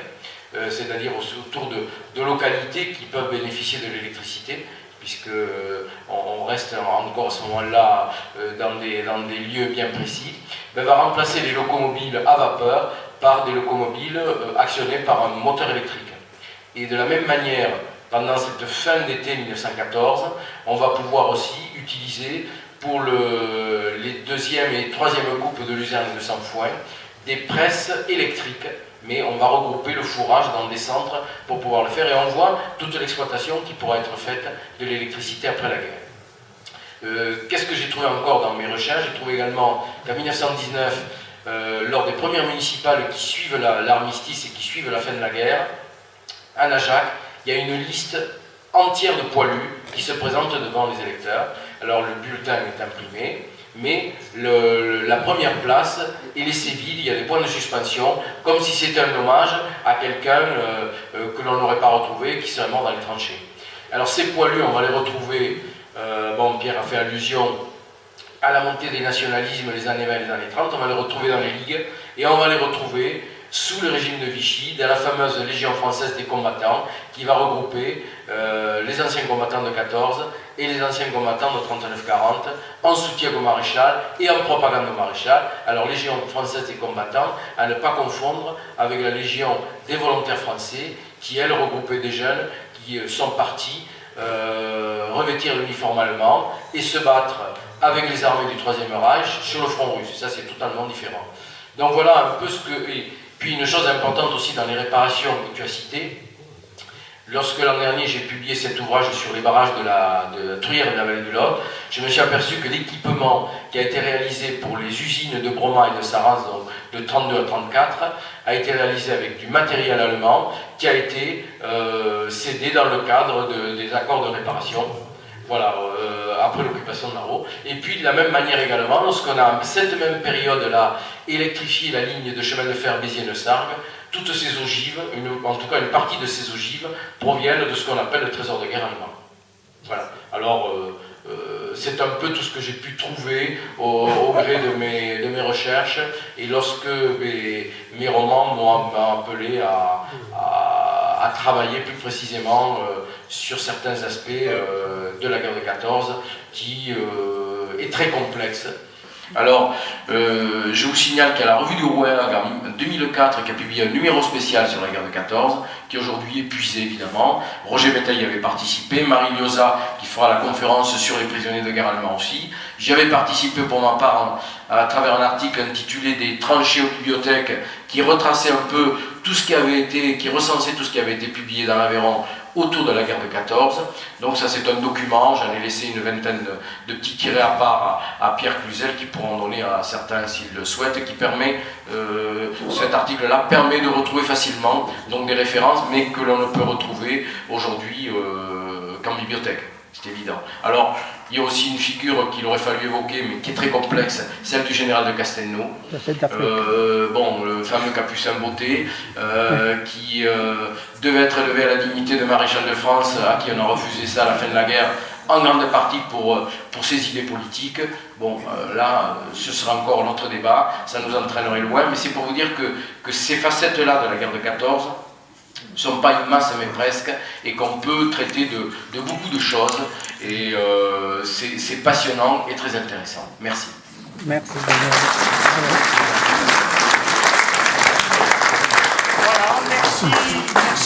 c'est-à-dire autour de localités qui peuvent bénéficier de l'électricité, puisque on reste encore à ce moment-là dans des lieux bien précis, ben, va remplacer les locomobiles à vapeur par des locomobiles actionnées par un moteur électrique. Et de la même manière, pendant cette fin d'été 1914, on va pouvoir aussi utiliser pour les deuxième et troisième coupes de l'usine de Saint-Fouin des presses électriques, mais on va regrouper le fourrage dans des centres pour pouvoir le faire, et on voit toute l'exploitation qui pourra être faite de l'électricité après la guerre. Qu'est-ce que j'ai trouvé encore dans mes recherches? J'ai trouvé également qu'en 1919, lors des premières municipales qui suivent l'armistice et qui suivent la fin de la guerre, à Najac, il y a une liste entière de poilus qui se présentent devant les électeurs. Alors le bulletin est imprimé, mais la première place est laissée vide, il y a des points de suspension, comme si c'était un hommage à quelqu'un que l'on n'aurait pas retrouvé, qui serait mort dans les tranchées. Alors ces poilus, on va les retrouver, Pierre a fait allusion à la montée des nationalismes les années 20 et les années 30, on va les retrouver dans les ligues, et on va les retrouver sous le régime de Vichy, dans la fameuse Légion française des combattants, qui va regrouper les anciens combattants de 14 et les anciens combattants de 39-40, en soutien au maréchal et en propagande au maréchal. Alors Légion française des combattants, à ne pas confondre avec la Légion des volontaires français, qui elle regroupait des jeunes qui sont partis revêtir l'uniforme allemand et se battre avec les armées du Troisième Reich sur le front russe. Ça c'est totalement différent. Donc voilà un peu ce que... Et puis une chose importante aussi dans les réparations que tu as citées, lorsque l'an dernier j'ai publié cet ouvrage sur les barrages de la Truyère et de la vallée du Lot, je me suis aperçu que l'équipement qui a été réalisé pour les usines de Broma et de Sarraz, donc de 32 à 34, a été réalisé avec du matériel allemand qui a été cédé dans le cadre des accords de réparation. Voilà, après l'occupation de Naro. Et puis de la même manière également, lorsqu'on a cette même période-là électrifié la ligne de chemin de fer Béziers-Neussargues, toutes ces ogives, en tout cas une partie de ces ogives, proviennent de ce qu'on appelle le trésor de guerre allemand. Voilà. Alors, c'est un peu tout ce que j'ai pu trouver au gré de mes recherches, et lorsque mes romans m'ont appelé à travailler plus précisément sur certains aspects de la guerre de 14 qui est très complexe. Alors, je vous signale qu'il y a la Revue du Rouergue en 2004 qui a publié un numéro spécial sur la guerre de 14, qui aujourd'hui est épuisé évidemment. Roger Béteille y avait participé, Marie Liosa qui fera la conférence sur les prisonniers de guerre allemands aussi. J'y avais participé pour ma part à travers un article intitulé « Des tranchées aux bibliothèques » qui retraçait un peu tout ce qui avait été, qui recensait tout ce qui avait été publié dans l'Aveyron autour de la guerre de 14. Donc ça c'est un document, j'en ai laissé une vingtaine de petits tirés à part à Pierre Cluzel qui pourront donner à certains s'ils le souhaitent, qui permet, cet article-là permet de retrouver facilement donc des références, mais que l'on ne peut retrouver aujourd'hui qu'en bibliothèque, c'est évident. Alors, il y a aussi une figure qu'il aurait fallu évoquer, mais qui est très complexe, celle du général de Castelnau, le fameux Capucin Beauté, qui devait être élevé à la dignité de maréchal de France, à qui on a refusé ça à la fin de la guerre, en grande partie pour ses idées politiques. Bon, là, ce sera encore notre débat, ça nous entraînerait loin, mais c'est pour vous dire que ces facettes-là de la guerre de 14, ne sont pas immenses mais presque, et qu'on peut traiter de beaucoup de choses, et c'est passionnant et très intéressant. Merci. Merci. Voilà, merci.